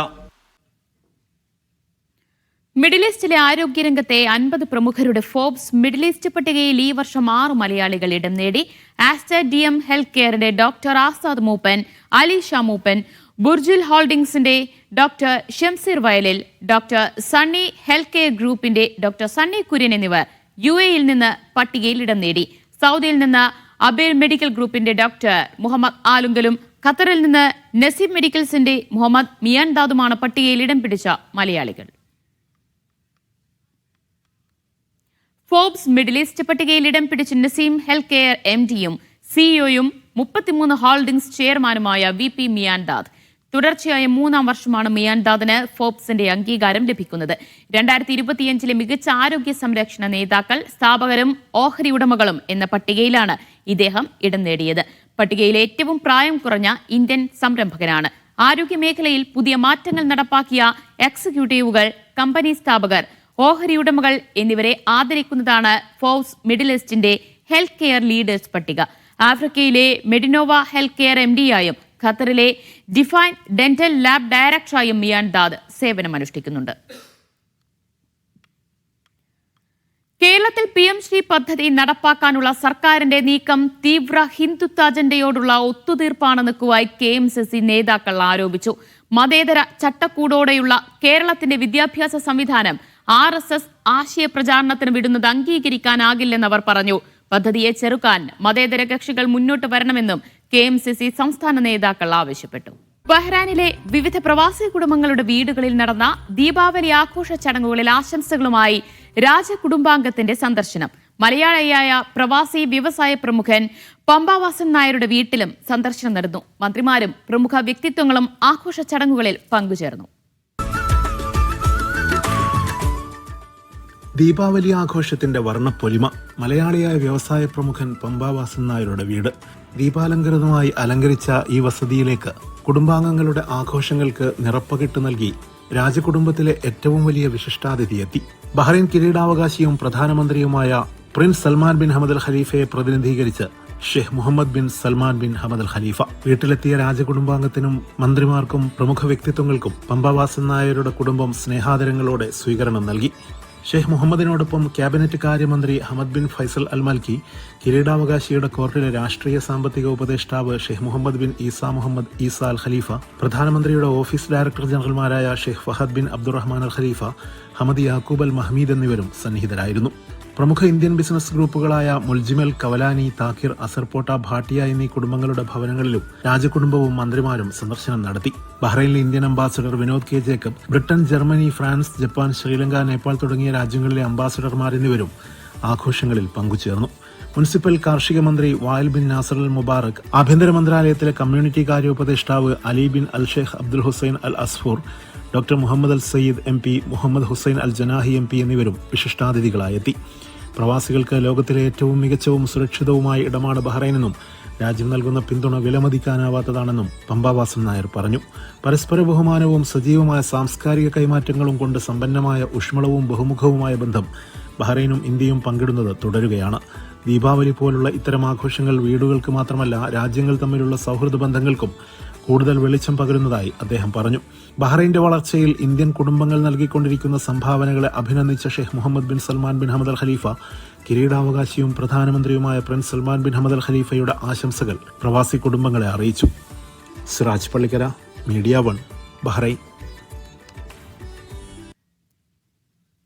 മിഡിൽ ഈസ്റ്റിലെ ആരോഗ്യരംഗത്തെ 50 പ്രമുഖരുടെ ഫോബ്സ് മിഡിൽ ഈസ്റ്റ് പട്ടികയിൽ ഈ വർഷം 6 മലയാളികൾ ഇടം നേടി. ആസ്റ്റർ DM ഹെൽത്ത് കെയറിന്റെ ഡോക്ടർ ആസാദ് മൂപ്പൻ, അലീഷ മൂപ്പൻ, ബുർജുൽ ഹോൾഡിംഗ്സിന്റെ doctor Shamsheer Vayalil, doctor Sunny health care ഗ്രൂപ്പിന്റെ ഡോക്ടർ സണ്ണി കുര്യൻ എന്നിവർ UAEയിൽ നിന്ന് പട്ടികയിൽ ഇടം നേടി. സൗദിയിൽ നിന്ന് അബേർ മെഡിക്കൽ ഗ്രൂപ്പിന്റെ ഡോക്ടർ മുഹമ്മദ് ആലുങ്കലും ഖത്തറിൽ നിന്ന് നസീബ് മെഡിക്കൽസിന്റെ മുഹമ്മദ് മിയാൻദാദുമാണ് പട്ടികയിൽ ഇടം പിടിച്ച മലയാളികൾ. ഫോബ്സ് മിഡിൽ ഈസ്റ്റ് പട്ടികയിൽ ഇടം പിടിച്ച നസീം ഹെൽത്ത് കെയർ MDയും CEO യും 33 ഹോൾഡിംഗ്സ് ചെയർമാനുമായ VP മിയാൻദാദ്. തുടർച്ചയായ 3-ാം വർഷമാണ് മിയാൻദാദിന് ഫോബ്സിന്റെ അംഗീകാരം ലഭിക്കുന്നത്. 2025 മികച്ച ആരോഗ്യ സംരക്ഷണ നേതാക്കൾ, സ്ഥാപകരും ഓഹരി ഉടമകളും എന്ന പട്ടികയിലാണ് ഇദ്ദേഹം ഇടം നേടിയത്. പട്ടികയിലെ ഏറ്റവും പ്രായം കുറഞ്ഞ ഇന്ത്യൻ സംരംഭകനാണ്. ആരോഗ്യ മേഖലയിൽ പുതിയ മാറ്റങ്ങൾ നടപ്പാക്കിയ എക്സിക്യൂട്ടീവുകൾ, കമ്പനി സ്ഥാപകർ, ഓഹരി ഉടമകൾ എന്നിവരെ ആദരിക്കുന്നതാണ് ഫോബ്സ് മിഡിൽ ഈസ്റ്റിന്റെ ഹെൽത്ത് കെയർ ലീഡേഴ്സ് പട്ടിക. ആഫ്രിക്കയിലെ മെഡിനോവ ഹെൽത്ത് കെയർ MD-ആയും ഖത്തറിലെ ഡിഫൈൻ ഡെന്റൽ ലാബ് ഡയറക്ടറായും മിയാൻദാദ് സേവനമനുഷ്ഠിക്കുന്നുണ്ട്. കേരളത്തിൽ PM-ശ്രീ പദ്ധതി നടപ്പാക്കാനുള്ള സർക്കാരിന്റെ നീക്കം തീവ്ര ഹിന്ദുത്വ അജണ്ടയോടുള്ള ഒത്തുതീർപ്പാണെന്ന് കുവൈറ്റ് KMCC നേതാക്കൾ ആരോപിച്ചു. മതേതര ചട്ടക്കൂടോടെയുള്ള കേരളത്തിന്റെ വിദ്യാഭ്യാസ സംവിധാനം RSS ആശയപ്രചാരണത്തിന് വിടുന്നത് അംഗീകരിക്കാനാകില്ലെന്ന് അവർ പറഞ്ഞു. പദ്ധതിയെ ചെറുക്കാൻ മതേതര കക്ഷികൾ മുന്നോട്ട് വരണമെന്നും KMCC സംസ്ഥാന നേതാക്കൾ ആവശ്യപ്പെട്ടു. ബഹ്റാനിലെ വിവിധ പ്രവാസി കുടുംബങ്ങളുടെ വീടുകളിൽ നടന്ന ദീപാവലി ആഘോഷ ചടങ്ങുകളിൽ ആശംസകളുമായി രാജകുടുംബാംഗത്തിന്റെ സന്ദർശനം. മലയാളിയായ പ്രവാസി വ്യവസായ പ്രമുഖൻ പമ്പാവാസൻ നായരുടെ വീട്ടിലും സന്ദർശനം നടന്നു. മന്ത്രിമാരും പ്രമുഖ വ്യക്തിത്വങ്ങളും ആഘോഷ ചടങ്ങുകളിൽ പങ്കുചേർന്നു. ദീപാവലി ആഘോഷത്തിന്റെ വർണ്ണപ്പൊലിമ. മലയാളിയായ വ്യവസായ പ്രമുഖൻ പമ്പാവാസൻ നായരുടെ വീട്. ദീപാലങ്കൃതമായി അലങ്കരിച്ച ഈ വസതിയിലേക്ക് കുടുംബാംഗങ്ങളുടെ ആഘോഷങ്ങൾക്ക് നിറപ്പകിട്ട് നൽകി രാജകുടുംബത്തിലെ ഏറ്റവും വലിയ വിശിഷ്ടാതിഥി എത്തി. ബഹ്റൈൻ കിരീടാവകാശിയും പ്രധാനമന്ത്രിയുമായ prince Salman bin Hamad Al ഖലീഫയെ പ്രതിനിധീകരിച്ച് Sheikh Mohammed bin Salman bin Hamad Al Khalifa. വീട്ടിലെത്തിയ രാജകുടുംബാംഗത്തിനും മന്ത്രിമാർക്കും പ്രമുഖ വ്യക്തിത്വങ്ങൾക്കും പമ്പാവാസൻ നായരുടെ കുടുംബം സ്നേഹാദരങ്ങളോടെ സ്വീകരണം നൽകി. ഷെയ്ഖ് മുഹമ്മദിനോടൊപ്പം ക്യാബിനറ്റ് കാര്യമന്ത്രി Hamad bin Faisal Al Malki, കിരീടാവകാശിയുടെ കോർട്ടിലെ രാഷ്ട്രീയ സാമ്പത്തിക ഉപദേഷ്ടാവ് Sheikh Mohammed bin Mohammed Isa Al Khalifa, പ്രധാനമന്ത്രിയുടെ ഓഫീസ് ഡയറക്ടർ ജനറൽമാരായ Sheikh Fahad bin Abdulrahman Al Khalifa, Hamad Yaqoob Al Mahmeed എന്നിവരും സന്നിഹിതരായിരുന്നു. പ്രമുഖ ഇന്ത്യൻ ബിസിനസ് ഗ്രൂപ്പുകളായ മുൽജിമൽ, കവലാനി, താക്കിർ, അസർപോട്ട, ഭാട്ടിയ എന്നീ കുടുംബങ്ങളുടെ ഭവനങ്ങളിലും രാജകുടുംബവും മന്ത്രിമാരും സന്ദർശനം നടത്തി. ബഹ്റൈനിലെ Indian ambassador Vinod K Jacob, Britain, Germany, France, Japan, Sri Lanka, Nepal തുടങ്ങിയ രാജ്യങ്ങളിലെ അംബാസഡർമാർ എന്നിവരും ആഘോഷങ്ങളിൽ പങ്കുചേർന്നു. മുനിസിപ്പൽ കാർഷിക മന്ത്രി വായിൽ ബിൻ നാസർ അൽ മുബാറക്, ആഭ്യന്തര മന്ത്രാലയത്തിലെ കമ്മ്യൂണിറ്റി കാര്യ ഉപദേഷ്ടാവ് അലി ബിൻ അൽ ഷെയ്ഖ് അബ്ദുൽ ഹുസൈൻ അൽ അസ്ഫൂർ, ഡോക്ടർ മുഹമ്മദ് അൽ സയ്യിദ് MP, മുഹമ്മദ് ഹുസൈൻ അൽ ജനാഹി MP എന്നിവരും വിശിഷ്ടാതിഥികളായെത്തി. പ്രവാസികൾക്ക് ലോകത്തിലെ ഏറ്റവും മികച്ചവും സുരക്ഷിതവുമായ ഇടമാണ് ബഹ്റൈനെന്നും രാജ്യം നൽകുന്ന പിന്തുണ വിലമതിക്കാനാവാത്തതാണെന്നും പമ്പാവാസൻ നായർ പറഞ്ഞു. പരസ്പര ബഹുമാനവും സജീവമായ സാംസ്കാരിക കൈമാറ്റങ്ങളും കൊണ്ട് സമ്പന്നമായ ഊഷ്മളവും ബഹുമുഖവുമായ ബന്ധം ബഹ്റൈനും ഇന്ത്യയും പങ്കിടുന്നത് തുടരുകയാണ്. ദീപാവലി പോലുള്ള ഇത്തരം ആഘോഷങ്ങൾ വീടുകൾക്ക് മാത്രമല്ല രാജ്യങ്ങൾ തമ്മിലുള്ള സൗഹൃദ ബന്ധങ്ങൾക്കും കൂടുതൽ വെളിച്ചം പകരുന്നതായി അദ്ദേഹം പറഞ്ഞു. ബഹ്റൈന്റെ വളർച്ചയിൽ ഇന്ത്യൻ കുടുംബങ്ങൾ നൽകിക്കൊണ്ടിരിക്കുന്ന സംഭാവനകളെ അഭിനന്ദിച്ച Sheikh Mohammed bin Salman bin Hamad Al Khalifa, കിരീടാവകാശിയും പ്രധാനമന്ത്രിയുമായ prince Salman bin Hamad Al ഖലീഫയുടെ ആശംസകൾ പ്രവാസി കുടുംബങ്ങളെ അറിയിച്ചു. Siraj Pallikkara, media 1, Bahrain.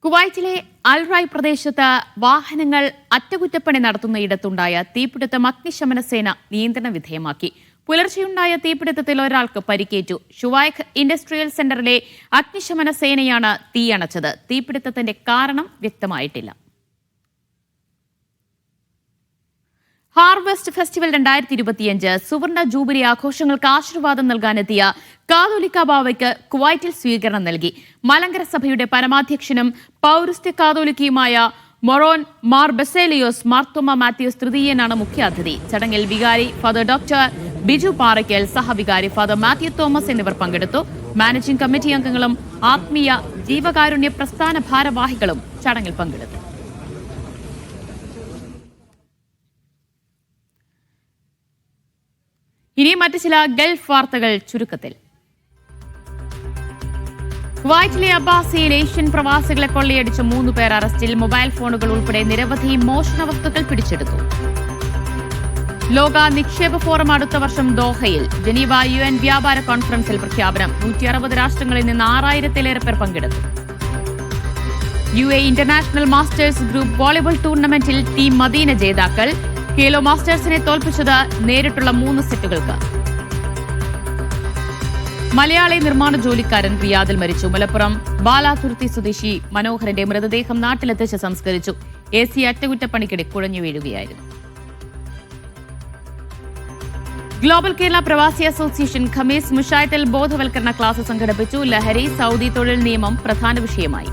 കുവൈറ്റിലെ അൽറായ് പ്രദേശത്ത് വാഹനങ്ങൾ അറ്റകുറ്റപ്പണി നടത്തുന്നയിടത്തുണ്ടായ തീപിടുത്തം അഗ്നിശമന സേന നിയന്ത്രണ വിധേയമാക്കി. പുലർച്ചെയുണ്ടായ തീപിടുത്തത്തിൽ ഒരാൾക്ക് പരിക്കേറ്റു. ഷുവൈഖ് ഇൻഡസ്ട്രിയൽ സെന്ററിലെ അഗ്നിശമന സേനയാണ് തീയണച്ചത്. തീപിടുത്തത്തിന്റെ കാരണം വ്യക്തമായിട്ടില്ല. ഹാർവെസ്റ്റ് ഫെസ്റ്റിവൽ 2025 സുവർണ ജൂബിലി ആഘോഷങ്ങൾക്ക് ആശീർവാദം നൽകാനെത്തിയ കാതോലിക്ക ബാവയ്ക്ക് കുവൈറ്റിൽ സ്വീകരണം നൽകി. മലങ്കര സഭയുടെ പരമാധ്യക്ഷനും പൗരസ്ത്യ കാതോലിക്കയുമായ മൊറോൻ മാർ ബസേലിയോസ് മാർത്തോമ മാത്യൂസ് തൃതീയനാണ് മുഖ്യാതിഥി. ചടങ്ങിൽ വികാരി ഫാദർ ഡോക്ടർ ബിജു പാറയ്ക്കൽ, സഹവികാരി ഫാദർ മാത്യു തോമസ് എന്നിവർ പങ്കെടുത്തു. മാനേജിംഗ് കമ്മിറ്റി അംഗങ്ങളും ആത്മീയ ജീവകാരുണ്യ പ്രസ്ഥാന ഭാരവാഹികളും ചടങ്ങിൽ പങ്കെടുത്തു. ഇനി മറ്റു ചില ഗൾഫ് വാർത്തകൾ ചുരുക്കത്തിൽ. കുവൈറ്റിലെ അബ്ബാസിയിൽ ഏഷ്യൻ പ്രവാസികളെ കൊള്ളയടിച്ച 3 പേർ അറസ്റ്റിൽ. മൊബൈൽ ഫോണുകൾ ഉൾപ്പെടെ നിരവധി മോഷണ വസ്തുക്കൾ പിടിച്ചെടുത്തു. ലോക നിക്ഷേപ ഫോറം അടുത്ത വർഷം ദോഹയിൽ. ജനീവ UN വ്യാപാര കോൺഫറൻസിൽ പ്രഖ്യാപനം. 160 രാഷ്ട്രങ്ങളിൽ നിന്ന് 6000-ലേറെ പേർ പങ്കെടുത്തു. UAE international masters group volleyball ടൂർണമെന്റിൽ ടീം മദീന ജേതാക്കൾ. കേലോ മാസ്റ്റേഴ്സിനെ തോൽപ്പിച്ചത് നേരിട്ടുള്ള 3 സെറ്റുകൾക്ക്. മലയാളി നിർമ്മാണ ജോലിക്കാരൻ റിയാദിൽ മരിച്ചു. മലപ്പുറം ബാലാതുർത്തി സ്വദേശി മനോഹരന്റെ മൃതദേഹം നാട്ടിലെത്തിച്ച് സംസ്കരിച്ചു. AC അറ്റകുറ്റപ്പണിക്കിടെ കുഴഞ്ഞു വീഴുകയായിരുന്നു. ഗ്ലോബൽ കേരള പ്രവാസി അസോസിയേഷൻ ഖമീസ് മുഷായത്തിൽ ബോധവൽക്കരണ ക്ലാസ് സംഘടിപ്പിച്ചു. ലഹരി, സൗദി തൊഴിൽ നിയമം പ്രധാന വിഷയമായി.